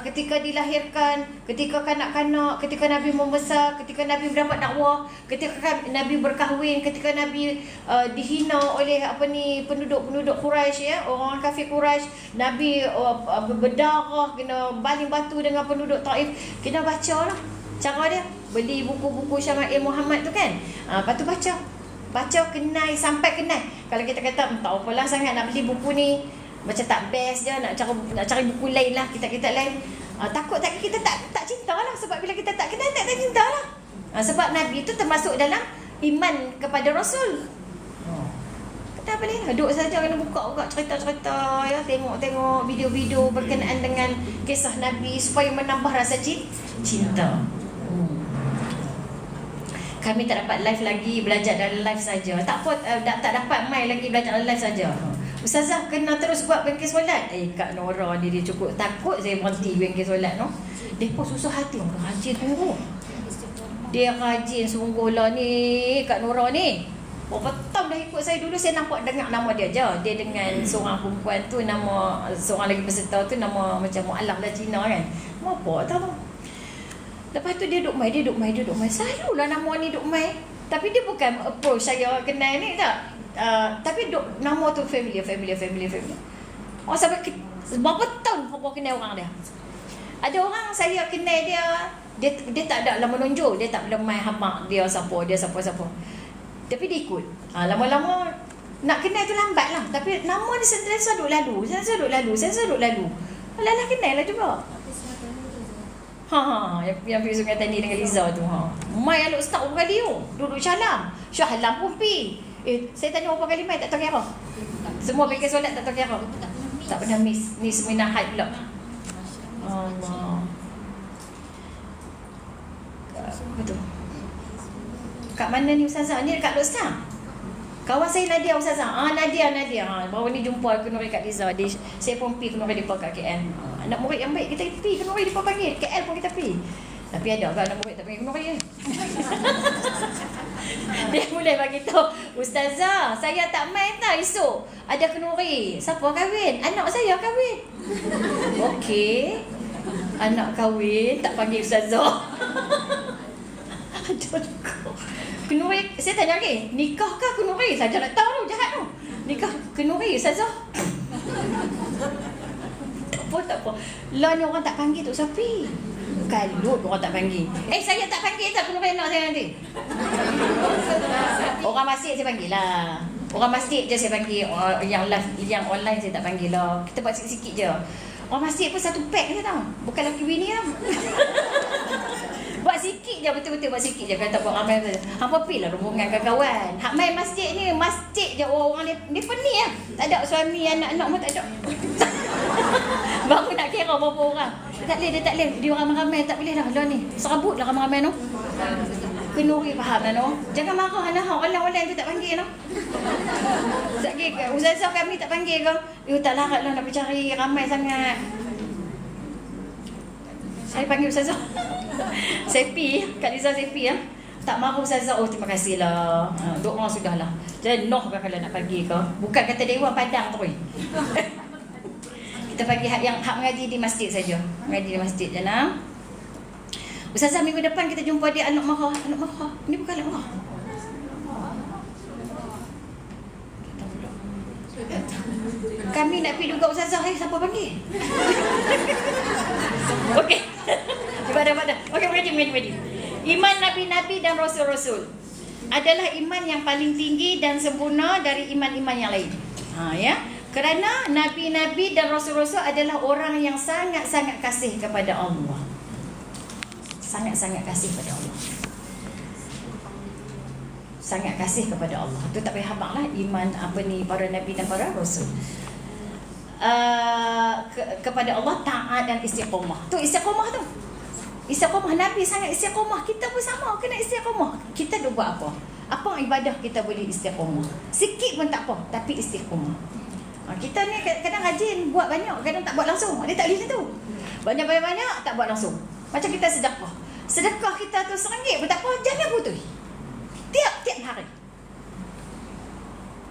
ketika dilahirkan, ketika kanak-kanak, ketika Nabi membesar, ketika Nabi mendapat dakwah, ketika Nabi berkahwin, ketika Nabi dihina oleh penduduk-penduduk Quraisy ya, orang kafir Quraisy. Nabi berdarah, kena baling batu dengan penduduk Taif. Kena baca lah cara dia. Beli buku-buku Syama'il Muhammad tu kan. Lepas tu baca kenal, sampai kenal. Kalau kita kata tak apalah sangat nak beli buku ni, macam tak best je, nak cari buku lain lah, kitab-kitab lain. Takut kita tak cinta lah. Sebab bila kita tak kenal, tak cinta lah. Sebab Nabi tu termasuk dalam iman kepada Rasul. Kita boleh duduk saja, kena buka cerita-cerita ya, tengok video-video berkenaan dengan kisah Nabi supaya menambah rasa cinta. Kami tak dapat live lagi, belajar dalam live saja. Tak dapat main lagi, belajar dalam live saja. Ustazah kena terus buat bengkel solat. Kak Nora ni dia cukup takut saya berhenti bengkel solat no. Dia pun susah hati, rajin tu. Dia rajin sungguhlah ni Kak Nora ni. Berapa tahun dah ikut saya. Dulu saya nampak dengar nama dia je. Dia dengan seorang perempuan tu, nama seorang lagi peserta tu nama macam Mu'alaf lah, Cina kan. Apa tahu. Lepas tu dia duk mai. Selalulah nama ni duk mai. Tapi dia bukan approach saya kenal ni tak. Tapi nama tu familiar. Sampai berapa tahun aku kenal orang dia. Ada orang saya kenal dia tak ada lah menunjuk, dia tak boleh main hamak dia siapa. Tapi dia ikut. Lama-lama nak kenal tu lambat lah. Tapi nama dia sentiasa duk lalu. Alah kenal lah juga. Yang pergi Sungai Tani dengan Liza tu. Mai aluk start berapa kali tu. Duduk Syalam. Syahlam pun pergi. Saya tanya berapa kali mai tak tahu kira. Semua bengkel solat tak tahu kira. Tak pernah miss. Ni seminar hype pula. Allah. Betul. Kat mana ni Ustazah? Ni dekat Lostar. Kawan saya Nadia Ustazah. Nadia. Baru ni jumpa aku Nuri kat Liza. Saya pun pergi ke Nuri Depa kat KL. Anak murid yang baik kita pergi ke Nuri Depa panggil. KL pun kita pergi. Tapi ada kan anak murid tak pergi ke Nuri kan? Dia mulai bagi tahu, Ustazah, saya tak main tak esok. Ada kenuri. Siapa kahwin? Anak saya kahwin. Okey. Anak kahwin tak panggil Ustazah. Aduh. Kenuri, saya tanya lagi, nikah ke kenuri? Saya nak tahu tu, jahat tu. Nikah kenuri Ustazah. Tak apa. Lah ni orang tak panggil tu Safi. Kalut orang tak panggil. Saya tak panggil tak kenuri anak saya nanti. Orang masjid saya panggil lah. Orang masjid je saya panggil. Yang live, yang online saya tak panggil lah. Kita buat sikit-sikit je. Orang masjid pun satu pack je tau. Bukan lelaki bini lah. Buat sikit je, betul-betul buat sikit je. Kata buat ramai saja. Hampa pergi lah rombongan kawan-kawan. Hak main masjid ni, masjid je orang dia pening lah. Tak ada suami, anak-anak pun tak ada. Baru nak kira berapa orang. Tak boleh. Dia ramai-ramai tak boleh dah. Lah ni, serabut lah ramai-ramai tu. Kenuri faham lah no. Jangan marah lah. Orang-orang tu tak panggil no. Ustazah kami tak panggil ke? Tak larat lah nak bercari ramai sangat. Saya panggil Ustazah. Saya pergi, Kak Liza saya pergi ya. Tak marah Ustazah, terima kasih lah. Doa sudah lah. Jadi noh kan kalau nak panggil ke. Bukan kata Dewan Padang tu. Kita panggil yang hak mengaji di masjid saja. Mengaji di masjid je lah. Ustazah minggu depan kita jumpa dia anak marah. Anak marah. Ini bukan anak marah. Kami nak pergi juga Ustazah. Siapa panggil? Okey. Pada. Okey, mengaji. Iman Nabi-Nabi dan Rasul-Rasul adalah iman yang paling tinggi dan sempurna dari iman-iman yang lain. Ya. Kerana Nabi-Nabi dan Rasul-Rasul adalah orang yang sangat-sangat kasih kepada Allah. Sangat-sangat kasih kepada Allah. Sangat kasih kepada Allah. Itu tak payah habaq lah iman para Nabi dan para Rasul. Kepada Allah taat dan istiqamah. Tu istiqamah tu. Istiqamah, Nabi sangat istiqamah. Kita pun sama kena istiqamah. Kita dah buat apa? Apa ibadah kita boleh istiqamah? Sikit pun tak apa, tapi istiqamah. Kita ni kadang rajin buat banyak, kadang tak buat langsung. Dia tak boleh tu. Banyak-banyak tak buat langsung. Macam kita sedekah. Sedekah kita tu RM1 pun tak apa, jangan putus. Tiap hari.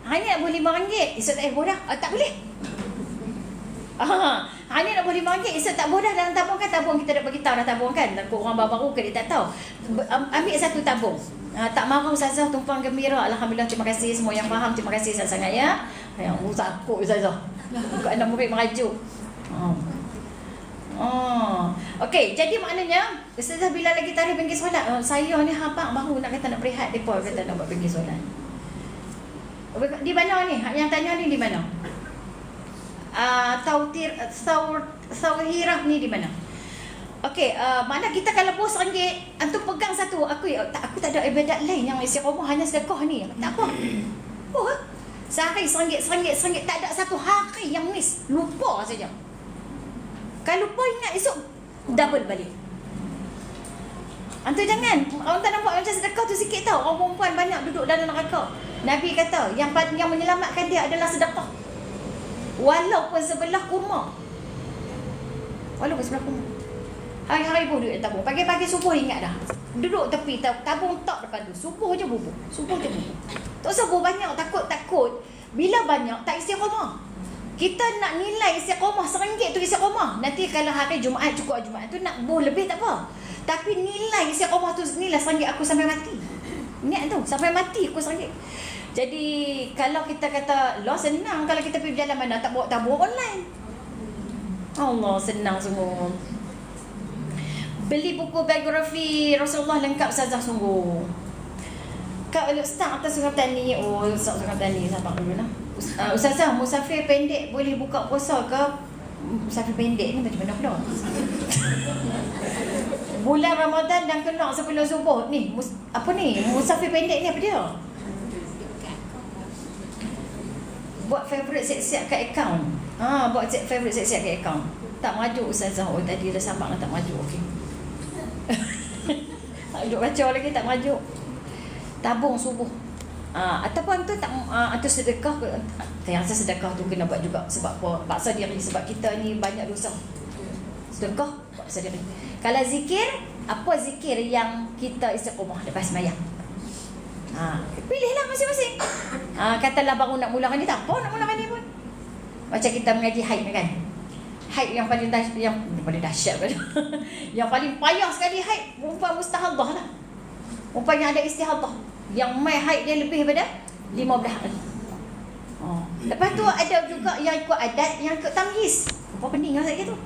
Hanya nak boleh RM5, esok tak boleh dah. Tak boleh. Hanya nak boleh RM5, esok tak boleh dah dalam tabung kan. Tabung kita dah beritahu dah tabung kan. Takut orang baru-baru ke dia tak tahu. Ambil satu tabung. Tak marah Ustazah, tumpang gembira. Alhamdulillah, terima kasih semua yang faham. Terima kasih sangat-sangat ya. Yang takut Ustazah. Bukan anak murid merajuk. Okey, jadi maknanya Ustazah bila lagi tarikh pergi solat, saya ni habaq baru nak kata nak berehat, depa kata nak buat pergi solat. Di mana ni? Yang tanya ni di mana? Tauhirah ni di mana? Okey, mana kita kalau bos RM1, antum pegang satu. Aku tak ada ibadat lain yang istiqamah, hanya sedekah ni. Tak apa. Sehari RM1, tak ada satu hari yang miss. Lupa saja. Kalau lupa ingat esok double balik. Antum jangan. Orang tak nampak macam sedekah tu sikit tau. Orang perempuan banyak duduk dalam neraka. Nabi kata yang menyelamatkan dia adalah sedekah. Walaupun sebelah kurma. Hari-hari pun duduk tabung. Pagi-pagi subuh ingat dah. Duduk tepi tabung tak depan tu. Subuh je bubur. Tak usah banyak, takut. Bila banyak tak istiqamah. Kita nak nilai istiqamah RM1 tu istiqamah. Nanti kalau hari Jumaat cukup Jumaat tu nak lebih tak apa. Tapi nilai istiqamah tu nilai RM1 aku sampai mati. Niat tu sampai mati aku RM1. Jadi kalau kita kata lah senang kalau kita pergi berjalan mana tak bawa tabung online. Allah senang sungguh. Beli buku biografi Rasulullah lengkap Ustazah sungguh. Kak Ustaz atas Sungai Petani. Ustaz Sungai Petani sabar dulu lah. Ustazah, musafir pendek boleh buka puasa ke? Musafir pendek ni macam mana pula? Bulan Ramadan dan kena sebelum subuh ni. Musafir pendek ni apa dia? Buat favourite siap-siap kat akaun. Buat favourite siap-siap kat akaun. Tak maju Ustazah. Tadi dah sabar tak maju. Okey. Tak duduk baca lagi tak maju. Tabung subuh. Ataupun tu tak atau sedekah. Saya rasa sedekah tu kena buat juga. Sebab apa? Paksa diri. Sebab kita ni banyak dosa. Sedekah paksa diri. Kalau zikir, apa zikir yang kita istiqamah lepas sembahyang? Pilihlah masing-masing. Katalah baru nak mulakan ni, tak apa nak mulakan ni pun. Macam kita mengaji haid kan. Haid yang paling dahsyat kan. Yang paling payah sekali haid perempuan mustahadah lah. Perempuan yang ada istihadah. Yang mai haid dia lebih daripada 15 hari. Lepas tu ada juga yang ikut adat, yang ikut tamyiz. Apa pening lah saya tu.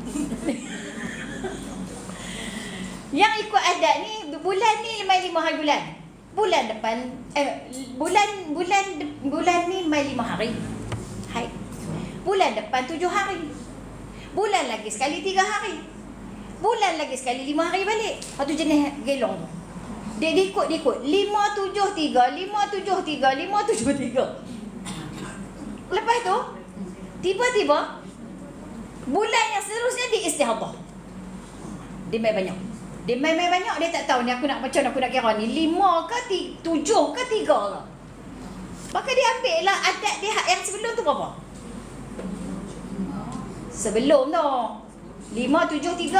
Yang ikut adat ni bulan ni mai 5 hari bulan. Bulan depan bulan ni mai 5 hari haid. Bulan depan 7 hari. Bulan lagi sekali 3 hari. Bulan lagi sekali 5 hari balik. Satu jenis gelong tu. Dia ikut 573 573. Lepas tu tiba-tiba bulan yang seterusnya dia istihadah. Dia mai banyak. Dia mai banyak, dia tak tahu ni aku nak macam aku nak kira ni 5 ke 7 ke 3 ke. Maka dia ambil lah adat dia yang sebelum tu berapa? Sebelum tu 5, 7, 3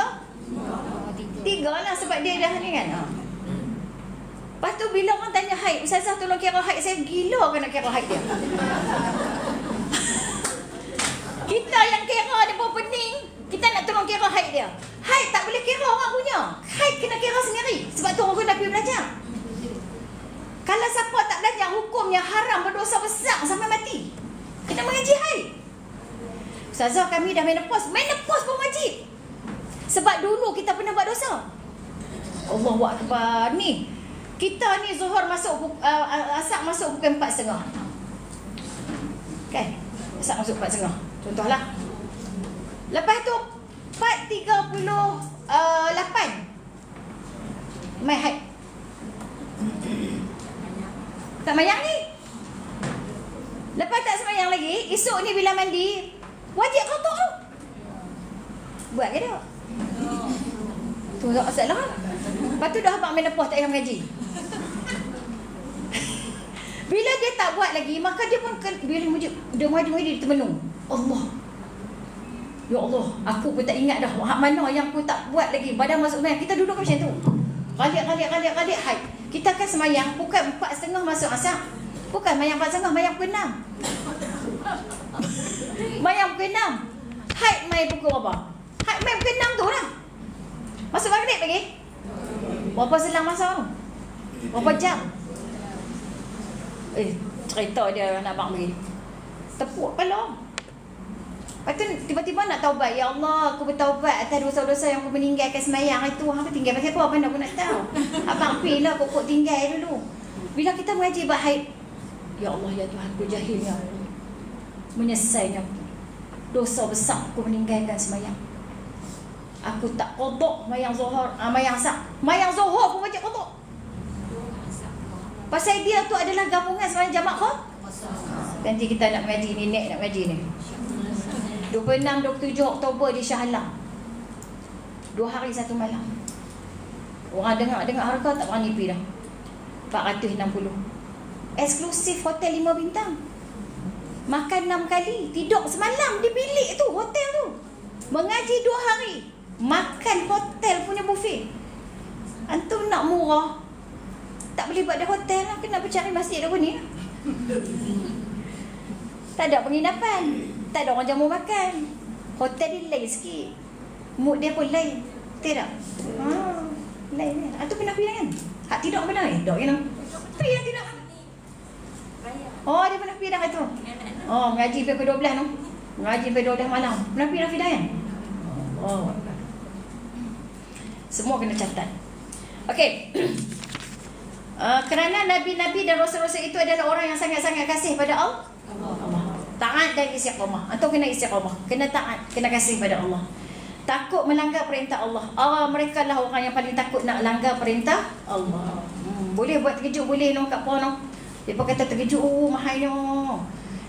lah sebab dia dah ni kan. Lepas tu bila orang tanya haid, Ustazah tolong kira haid saya, gila ke nak kira haid dia? Kita yang kira dia pun pening. Kita nak tolong kira haid dia. Haid tak boleh kira orang punya. kena. Haid kena kira sendiri. Sebab tu orang Nabi belajar. Kalau siapa tak belajar hukumnya haram, berdosa besar sampai mati. Kena mengaji haid. Ustazah, kami dah menopause. Menopause pun wajib. Sebab dulu kita pernah buat dosa. Allahu Akbar. Ni kita ni zuhur masuk asar masuk pukul 4.30. Kan? Asar masuk 4.30. Contohlah. Lepas tu 4.38 mai haid. Tak mayang ni. Lepas tak semayang lagi, esok ni bila mandi, wajib qada tu. Buat ke tak? Tu tak masalah. Lepas tu dah abang menopause tak payah mengaji. Bila dia tak buat lagi, maka dia pun bila dia maju-maju dia termenung. Allah. Ya Allah, aku pun tak ingat dah hak mana yang aku tak buat lagi. Badan masuk semayang, kita duduk macam tu. Kali haid. Kita kan semayang bukan 4.30 masuk asar. Bukan mayang 4.30, mayang pukul 6. Mayang pukul 6. Haid mai pukul berapa? Haid mai pukul 6 tu lah. Masuk maghrib lagi. Berapa selang masa tu? Berapa jam? Cerita dia anak abang bagi. Tepuk kepala. Lepas tu tiba-tiba nak taubat. Ya Allah, aku bertaubat atas dosa-dosa yang aku meninggalkan semayang itu. Apa tinggal pasal apa nak pun nak tahu. Abang pilih pokok tinggal dulu. Bila kita mengaji bab haid, ya Allah, ya Tuhan, aku jahilnya. Menyesalnya. Dosa besar aku meninggalkan semayang. Aku tak qada mayang zuhur, mayang asar. Mayang zuhur pun wajib qada. Pasal dia tu adalah gabungan semayang jamak Nanti kita nak mengaji ni, nak mengaji ni. 26-27 Oktober di Shah Alam. 2 hari 1 malam. Orang dengar harga tak berani pergi dah. 460. Eksklusif hotel 5 bintang. Makan 6 kali, tidur semalam di bilik tu, hotel tu. Mengaji 2 hari. Makan hotel punya buffet. Antum nak murah, tak boleh buat di hotel lah. Kena bercari masjid apa ni. Tak ada penginapan, tak ada orang jamu makan. Hotel dia lain sikit. Mood dia pun lain. Tidak? Lain kan? Antum pernah pergi kan? Hak tidur pernah? Tak kan? Pergi yang tidak. Oh, dia pernah pergi dah tu. Oh, mengaji pukul 12 tu. Mengaji pukul 12 malam. Pernah pergi dah kan? Oh. Semua kena catat. Okey. Kerana Nabi-Nabi dan Rasul-Rasul itu adalah orang yang sangat-sangat kasih pada Allah. Taat dan istiqamah. Atau kena istiqamah. Kena taat, kena kasih pada Allah. Takut melanggar perintah Allah. Mereka lah orang yang paling takut nak langgar perintah Allah. Boleh buat terkejut, boleh no kat pono. Dia pun kata terkejut, mahainya.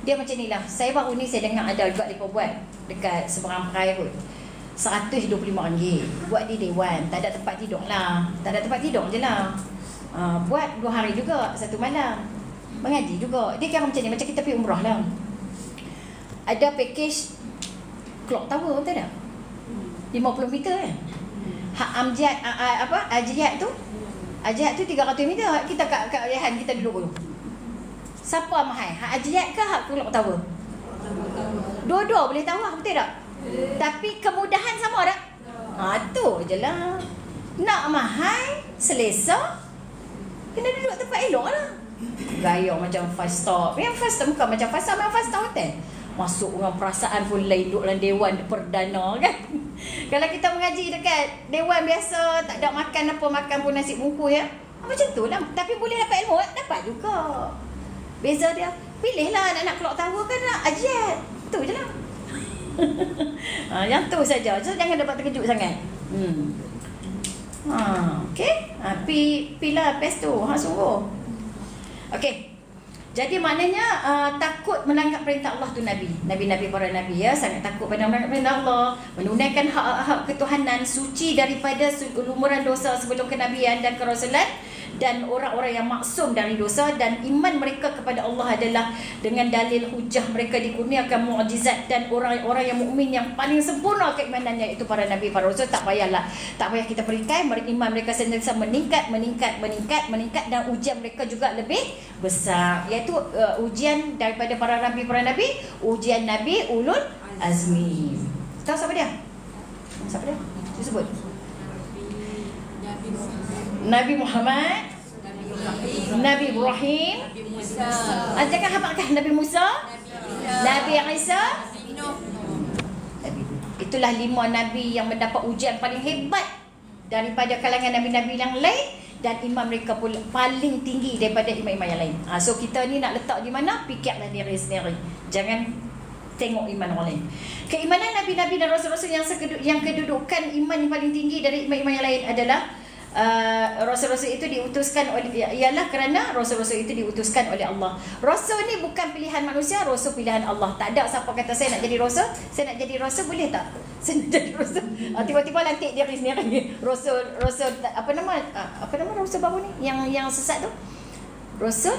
Dia macam ni lah. Saya baru ni saya dengar ada juga mereka buat dekat seberang perai kot. RM125. Buat di Dewan. Tak ada tempat tidur lah. Tak ada tempat tidur je lah. Buat 2 hari juga, 1 malam. Mengaji juga. Dia kira macam ni, macam kita pergi umrah lah. Ada package clock tower, betul tak? 50 meter kan? Hak Amjad, Ajiyat tu 300 meter. Kita kat Rehan kita duduk dulu. Siapa mahal? Hak Ajiyat ke hak clock tower? Dua-dua boleh tawar, betul tak? Tapi kemudahan sama tak? Tu je lah. Nak mahal, selesa, kena duduk tempat elok lah. Gaya macam 5 star. Yang 5 star bukan macam 5 star, memang 5 star hotel. Masuk dengan perasaan pun lain, duduk dalam dewan perdana kan. Kalau kita mengaji dekat dewan biasa, tak ada makan apa, makan pun nasi bungkus ya. Macam tu lah. Tapi boleh dapat ilmu, dapat juga. Beza dia, pilihlah nak clock tower kan nak ajiat. Tu je lah. Yang tu saja. So jangan dapat terkejut sangat. Okey. Pilah best tu. Sungguh. Okey. Jadi maknanya takut melanggar perintah Allah tu Nabi. Nabi-nabi, para Nabi ya, sangat takut pada melanggar perintah Allah, menunaikan hak-hak ketuhanan, suci daripada lumuran dosa sebelum kenabian dan kerasulan, dan orang-orang yang maksum dari dosa, dan iman mereka kepada Allah adalah dengan dalil hujah mereka dikurniakan mukjizat, dan orang-orang yang mukmin yang paling sempurna keimanannya itu para Nabi, para Rasul. Tak payah kita berikan, iman mereka sentiasa meningkat, dan ujian mereka juga lebih besar, iaitu ujian daripada para Nabi, ujian Nabi Ulul Azmi. Tahu siapa dia? Siapa dia? Saya sebut. Nabi Muhammad, Nabi Ibrahim, adakah apakah Nabi Musa, Nabi Isa? Itulah 5 nabi yang mendapat ujian paling hebat daripada kalangan nabi-nabi yang lain, dan iman mereka pun paling tinggi daripada imam-imam yang lain. So kita ni nak letak di mana? Fikirlah diri sendiri. Jangan tengok iman orang lain. Keimanan nabi-nabi dan rasul-rasul yang kedudukan iman yang paling tinggi dari imam-imam yang lain adalah rasul-rasul itu diutuskan oleh, ialah kerana rasul-rasul itu diutuskan oleh Allah. Rasul ni bukan pilihan manusia, rasul pilihan Allah. Tak ada siapa kata saya nak jadi rasul, saya nak jadi rasul, boleh tak? Saya nak jadi rasul. Tiba-tiba lantik diri sendiri. Rasul apa nama rasul baru ni yang sesat tu? Rasul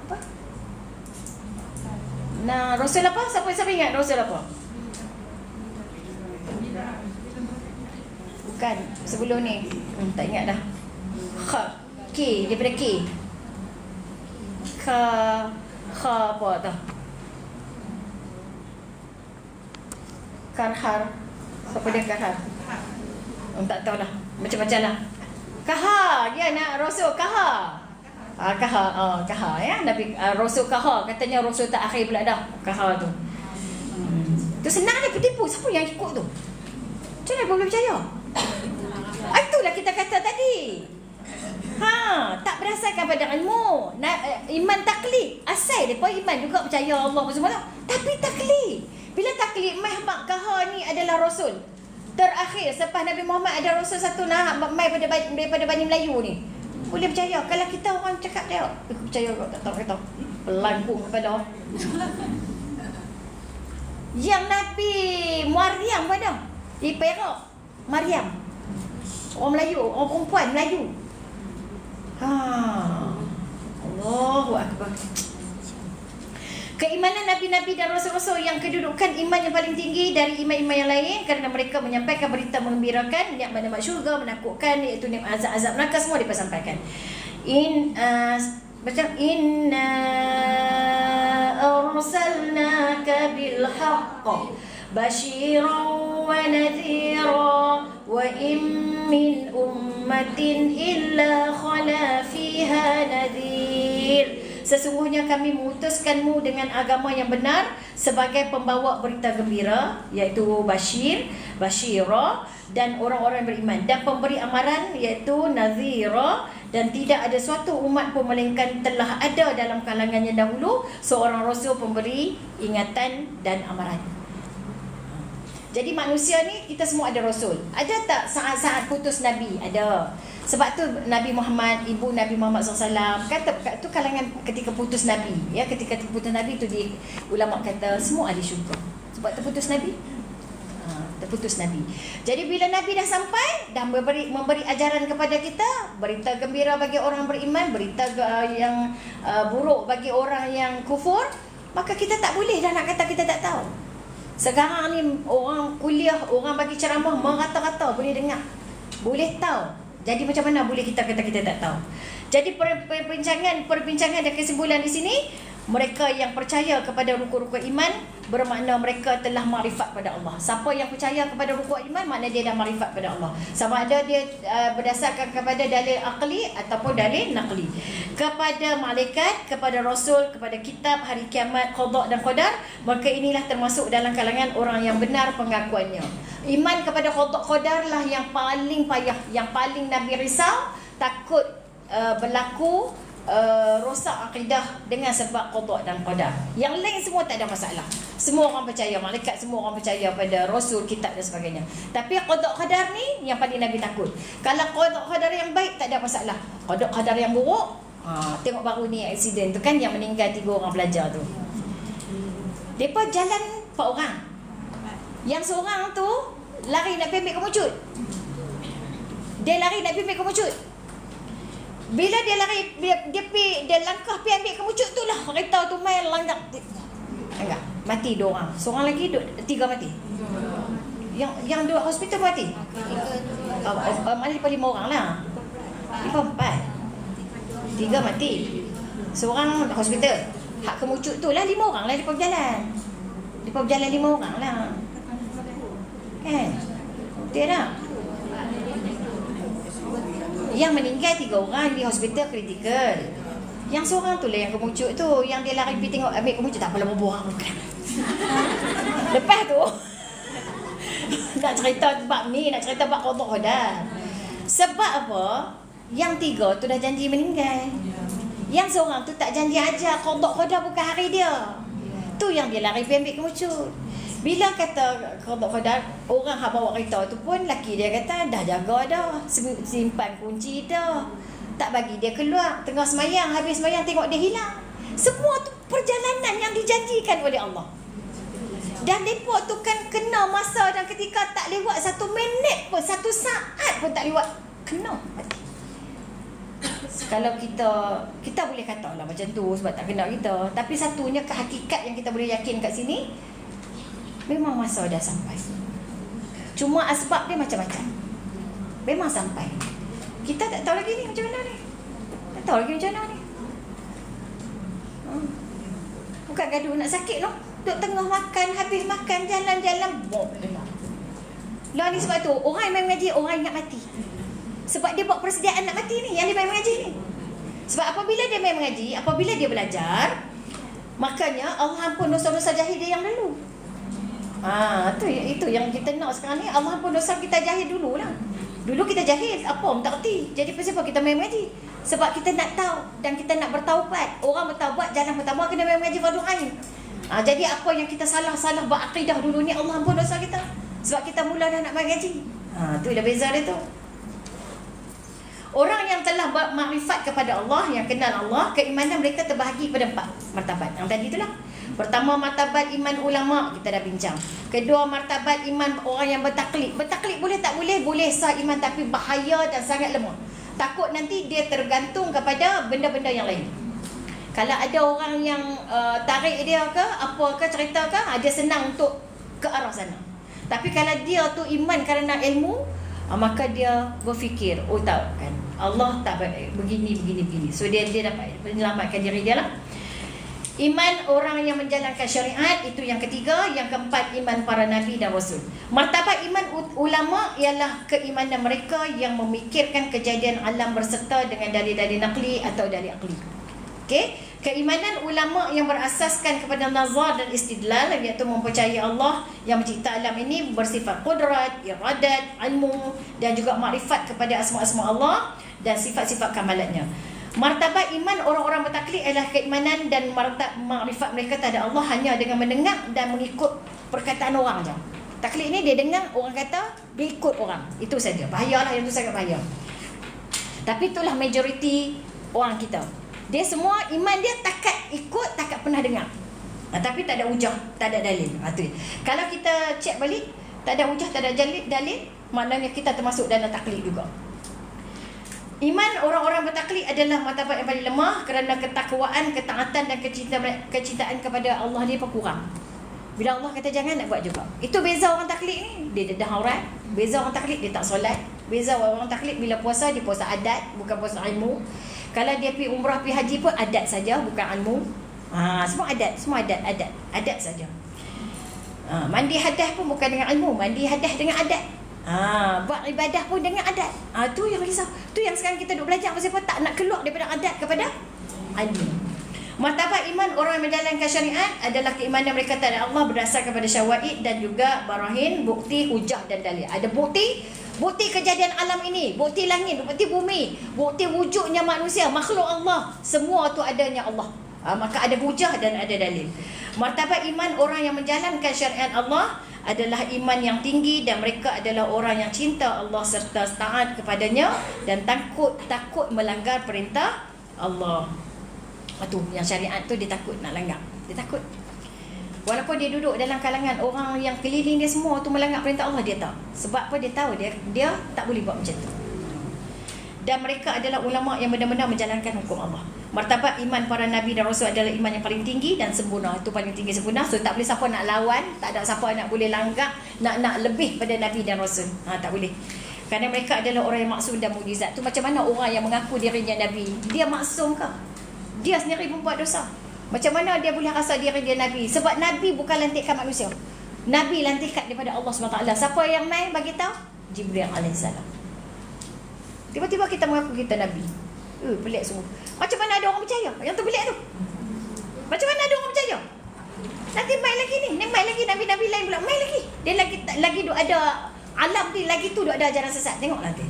apa? Nah, rasul apa? Siapa ingat rasul apa? Bukan, sebelum ni tak ingat dah. K, daripada K. Kha apa tau? Karhar. Siapa dia Karhar? Tak tahu lah. Macam-macam lah. Kaha, dia nak rasul Kaha. Kaha ya. Nabi rasul Kaha, katanya rasul tak akhir pula dah. Kaha tu. Tu senang dia penipu. Siapa yang ikut tu? Macam mana boleh percaya? Itulah kita kata tadi. Tak berdasarkan pada ilmu. Iman taklid. Asal depa iman juga percaya Allah semua. Tapi taklid. Bila taklid Muhammad Kaha ni adalah rasul terakhir selepas Nabi Muhammad, ada rasul satu nak mai daripada Bani Melayu ni. Boleh percaya. Kalau kita orang cakap dia, aku percaya kau tak tahu kata. Pelan pun kepala. Yang Nabi Maryam pada di Perak, Maryam. Orang Melayu, orang perempuan Melayu. Allahu Akbar. Keimanan Nabi-Nabi dan Rasul-Rasul yang kedudukan iman yang paling tinggi dari iman-iman yang lain, kerana mereka menyampaikan berita menggembirakan, nikmat-nikmat syurga, menakutkan, iaitu azab-azab neraka, semua mereka sampaikan. Inna arsalnaka bil haqq basyiran wa nadhira wa in min ummatin illa khala fiha nadhir. Sesungguhnya kami mengutuskanmu dengan agama yang benar sebagai pembawa berita gembira, iaitu basyira, dan orang-orang beriman, dan pemberi amaran, iaitu nadhira, dan tidak ada suatu umat pun melainkan telah ada dalam kalangannya dahulu seorang rasul pemberi ingatan dan amaran. Jadi manusia ni kita semua ada rasul. Ada tak saat-saat putus Nabi? Ada. Sebab tu Nabi Muhammad, ibu Nabi Muhammad SAW kata tu kalangan ketika putus Nabi, ya, ketika putus Nabi tu ulama kata semua ahli syurga. Sebab terputus Nabi. Terputus Nabi. Jadi bila Nabi dah sampai dan memberi ajaran kepada kita, berita gembira bagi orang beriman, berita yang buruk bagi orang yang kufur, maka kita tak boleh dah nak kata kita tak tahu. Sekarang ni orang kuliah, orang bagi ceramah merata-rata boleh dengar, boleh tahu. Jadi macam mana boleh kita kata kita tak tahu? Jadi perbincangan dan kesimpulan di sini, mereka yang percaya kepada rukun-rukun iman bermakna mereka telah makrifat pada Allah. Siapa yang percaya kepada rukun iman, makna dia dah makrifat pada Allah. Sama ada dia berdasarkan kepada dalil aqli ataupun dalil naqli. Kepada malaikat, kepada rasul, kepada kitab, hari kiamat, qada dan qadar, maka inilah termasuk dalam kalangan orang yang benar pengakuannya. Iman kepada qada qadar lah yang paling payah, yang paling Nabi risau, takut berlaku rosak akidah dengan sebab qada dan qadar. Yang lain semua tak ada masalah. Semua orang percaya malaikat, semua orang percaya pada rasul, kitab dan sebagainya. Tapi qada qadar ni yang paling Nabi takut. Kalau qada qadar yang baik tak ada masalah. Qada qadar yang buruk, tengok baru ni aksiden tu kan yang meninggal 3 orang pelajar tu. Depa jalan 4 orang. Yang seorang tu lari nak ambil kemucut. Dia lari nak ambil kemucut. Bila dia lari, dia langkah pergi ambil kemucut tu lah, kereta tu main langgar. Enggak, mati 2 orang. Seorang lagi 3 mati. Yang 2 hospital mati. Mana 5 orang lah. 4. 3 mati. Seorang hospital. Hak kemucut tu lah 5 orang lah depa berjalan. Depa berjalan 5 orang lah. Kan? Betul tak? Yang meninggal 3 orang di hospital kritikal. Yang seorang tu lah yang kemucut tu, yang dia lari pergi tengok ambil kemucut, tak apalah berbual. Lepas tu nak cerita bab ni, nak cerita bab qada qadar. Sebab apa? Yang 3 tu dah janji meninggal. Yang seorang tu tak janji aja, qada qadar bukan hari dia. Tu yang dia lari pergi ambil kemucut. Bila kata qada qadar, orang hak bawa kereta tu pun laki dia kata dah jaga dah, simpan kunci dah. Tak bagi dia keluar, tengah semayang, habis semayang tengok dia hilang. Semua tu perjalanan yang dijanjikan oleh Allah. Dan mereka tu kan kena masa dan ketika tak lewat 1 minit pun, 1 saat pun tak lewat, kena mati. Kalau kita boleh kata lah macam tu sebab tak kena kita. Tapi satunya kehakikat yang kita boleh yakin kat sini, memang masa dah sampai. Cuma asbab dia macam-macam. Memang sampai. Kita tak tahu lagi ni macam mana ni. Tak tahu lagi macam mana ni. Bukan gaduh nak sakit no. Duduk tengah makan, habis makan, jalan-jalan, bom dengar. Lah ni sebab tu, orang yang main mengaji, orang ingat mati. Sebab dia buat persediaan nak mati ni, yang dia main mengaji ni. Sebab apabila dia main mengaji, apabila dia belajar, makanya Allah ampun dosa-dosa jahil dia yang dulu. Itu yang kita nak sekarang ni. Allah ampun dosa kita jahil dulu lah. Dulu kita jahil, apa pun tak erti. Jadi kenapa kita main mengaji? Sebab kita nak tahu dan kita nak bertaubat. Orang bertaubat, jalan pertama kena main mengaji fardu ain. Jadi apa yang kita salah berakidah dulu ni, Allah ampun dosa kita. Sebab kita mula dah nak main mengaji. Tu dah beza dia tu. Orang yang telah bermakrifat kepada Allah, yang kenal Allah, keimanan mereka terbahagi pada 4 martabat. Yang tadi itulah. Pertama, martabat iman ulama, kita dah bincang. Kedua, martabat iman orang yang bertaklid. Bertaklid boleh tak boleh? Boleh sah iman, tapi bahaya dan sangat lemah. Takut nanti dia tergantung kepada benda-benda yang lain. Kalau ada orang yang tarik dia ke, apa ke, cerita ke, dia senang untuk ke arah sana. Tapi kalau dia tu iman kerana ilmu, maka dia berfikir, oh tahu kan, Allah tak begini. So dia dapat menyelamatkan diri dia lah. Iman orang yang menjalankan syariat, itu yang ketiga. Yang keempat, iman para nabi dan rasul. Martabat iman ulama ialah keimanan mereka yang memikirkan kejadian alam berserta dengan dalil-dalil naqli atau dalil akli. Okey, keimanan ulama yang berasaskan kepada nazar dan istidlal, iaitu mempercayai Allah yang mencipta alam ini bersifat qudrat, iradat, ilmu dan juga makrifat kepada asma-asma Allah dan sifat-sifat kamalatnya. Martabat iman orang-orang bertaklid adalah keimanan dan makrifat mereka terhadap Allah hanya dengan mendengar dan mengikut perkataan orang saja. Taklid ni dia dengar orang kata, dia ikut orang. Itu saja. Bahayalah, yang itu sangat bahaya. Tapi itulah majoriti orang kita. Dia semua iman dia takat ikut, takat pernah dengar. Tapi tak ada hujah, tak ada dalil. Kalau kita cek balik, tak ada hujah, tak ada dalil, maknanya kita termasuk dalam taklid juga. Iman orang-orang bertaklid adalah martabat yang paling lemah kerana ketakwaan, ketaatan dan kecintaan kepada Allah dia kurang. Bila Allah kata jangan, nak buat juga. Itu beza orang taklid ni. Dia dedah aurat. Beza orang taklid, dia tak solat. Beza orang taklid bila puasa, dia puasa adat, bukan puasa ilmu. Kalau dia pergi umrah, pergi haji pun adat saja, bukan ilmu. Semua adat saja. Mandi hadas pun bukan dengan ilmu, mandi hadas dengan adat. Buat ibadah pun dengan adat. Tu yang risau. Tu yang sekarang kita duk belajar pasal apa, tak nak keluar daripada adat kepada ilmu. Martabat iman orang yang menjalankan syariat adalah keimanan mereka terhadap Allah berdasar kepada syawahid dan juga barahin, bukti, hujah dan dalil. Ada bukti kejadian alam ini, bukti langit, bukti bumi, bukti wujudnya manusia, makhluk Allah, semua tu adanya Allah. Maka ada hujah dan ada dalil. Martabat iman orang yang menjalankan syariat Allah adalah iman yang tinggi dan mereka adalah orang yang cinta Allah serta taat kepadanya dan takut melanggar perintah Allah. Itu yang syariat tu dia takut nak langgar. Dia takut. Walaupun dia duduk dalam kalangan orang yang keliling dia semua tu melanggar perintah Allah, dia tahu. Sebab apa? Dia tahu dia tak boleh buat macam tu. Dan mereka adalah ulama yang benar-benar menjalankan hukum Allah. Martabat iman para nabi dan rasul adalah iman yang paling tinggi dan sempurna. Itu paling tinggi sempurna. So tak boleh siapa nak lawan, tak ada siapa nak boleh langgar, nak lebih pada nabi dan rasul. Tak boleh. Kerana mereka adalah orang yang maksum dan mukjizat. Tu macam mana orang yang mengaku dirinya nabi, dia maksum ke? Dia sendiri membuat dosa. Macam mana dia boleh rasa diri dia nabi? Sebab nabi bukan lantikan manusia. Nabi lantikan daripada Allah SWT. Siapa yang main bagi tahu? Jibril alaihissalam. Tiba-tiba kita mengaku kita Nabi. Pelik sungguh. Macam mana ada orang percaya? Yang tu pelik tu. Macam mana ada orang percaya? Nanti main lagi ni. Ni main lagi Nabi-Nabi lain pula. Main lagi. Dia lagi duk ada alam ni. Lagi tu duk ada ajaran sesat. Tengok nanti.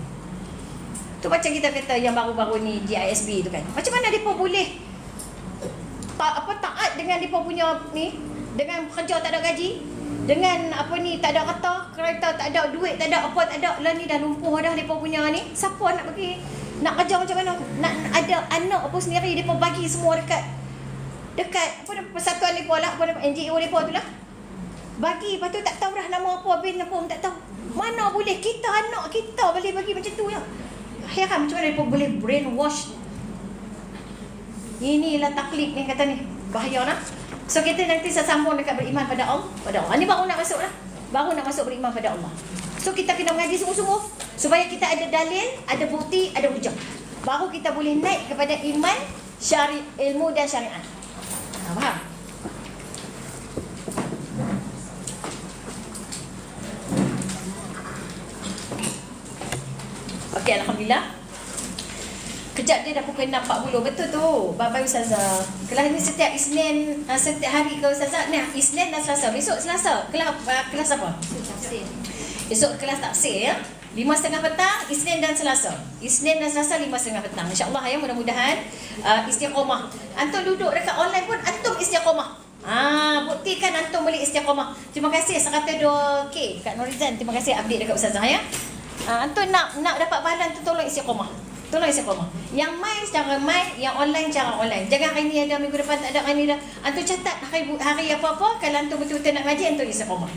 Tu macam kita kata yang baru-baru ni GISB tu kan. Macam mana dia pun boleh taat dengan dia pun punya ni. Dengan kerja tak ada gaji. Dengan apa ni tak ada kereta tak ada duit tak ada apa tak ada. Lah ni dah lumpuh dah dia pun punya ni. Siapa nak bagi nak kerja macam mana? Nak ada anak apa sendiri dia pun bagi semua dekat apa persatuan depa lah, apa NGO depa tu lah. Bagi, lepas tu tak tahu dah nama apa, bin apa pun tak tahu. Mana boleh kita anak kita boleh bagi macam tu ya. Heran macam mana depa boleh brainwash. Inilah taklid ni kata ni. Bahaya lah. So kita nanti sambung dekat beriman pada Allah. Ni baru nak masuk lah. Baru nak masuk beriman pada Allah. So kita kena mengaji sungguh-sungguh supaya kita ada dalil, ada bukti, ada hujah. Baru kita boleh naik kepada iman ilmu dan syariat. Faham? Okey, alhamdulillah. Kejap dia dah pukul 6.40. Betul tu. Bapak Ustazah. Kelas ni setiap Isnin, setiap hari ke Ustazah? Nah, Isnin dan Selasa. Besok Selasa. Kelas apa? Tafsir. Besok kelas tafsir ya. 5.30 petang, Isnin dan Selasa. Isnin dan Selasa 5.30 petang. InsyaAllah ya, mudah-mudahan istiqamah. Antum duduk dekat online pun antum istiqamah. Buktikan antum boleh istiqamah. Terima kasih 102K Kak Norizan. Terima kasih update dekat Ustazah ya. Antum nak dapat pahala antum tolong istiqamah. Tolong istiqamah. Yang main secara main, yang online cara online. Jangan hari ni ada, minggu depan tak ada, hari ni dah. Antum catat hari apa-apa. Kalau antum betul-betul nak ngaji, antum istiqamah.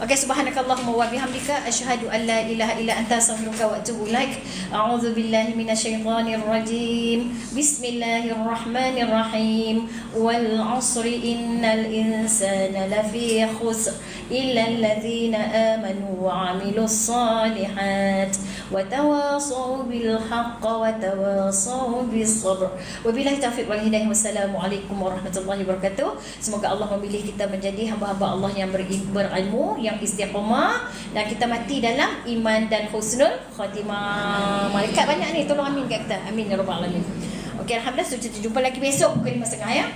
Okay, subhanakallahumma wa bihamdika asyhadu an la ilaha illa anta astaghfiruka wa atubu ilaik. A'udzu billahi minasyaitonir rajim. Bismillahirrahmanirrahim. Wal 'asri innal insana lafi khusr illa alladhina amanu wa 'amilus solihat wa tawasaw bil haqq wa tawasaw bis sabr. Wabillahi taufiq wal hidayah. Wassalamualaikum warahmatullahi wabarakatuh. Semoga Allah memilih kita menjadi hamba-hamba Allah yang berilmu, yang istiqamah, dan kita mati dalam iman dan husnul khatimah. Malaikat banyak ni tolong amin kat kita. Amin ya rabbal alamin. Okey, alhamdulillah, kita jumpa lagi besok pukul 5.30 ya.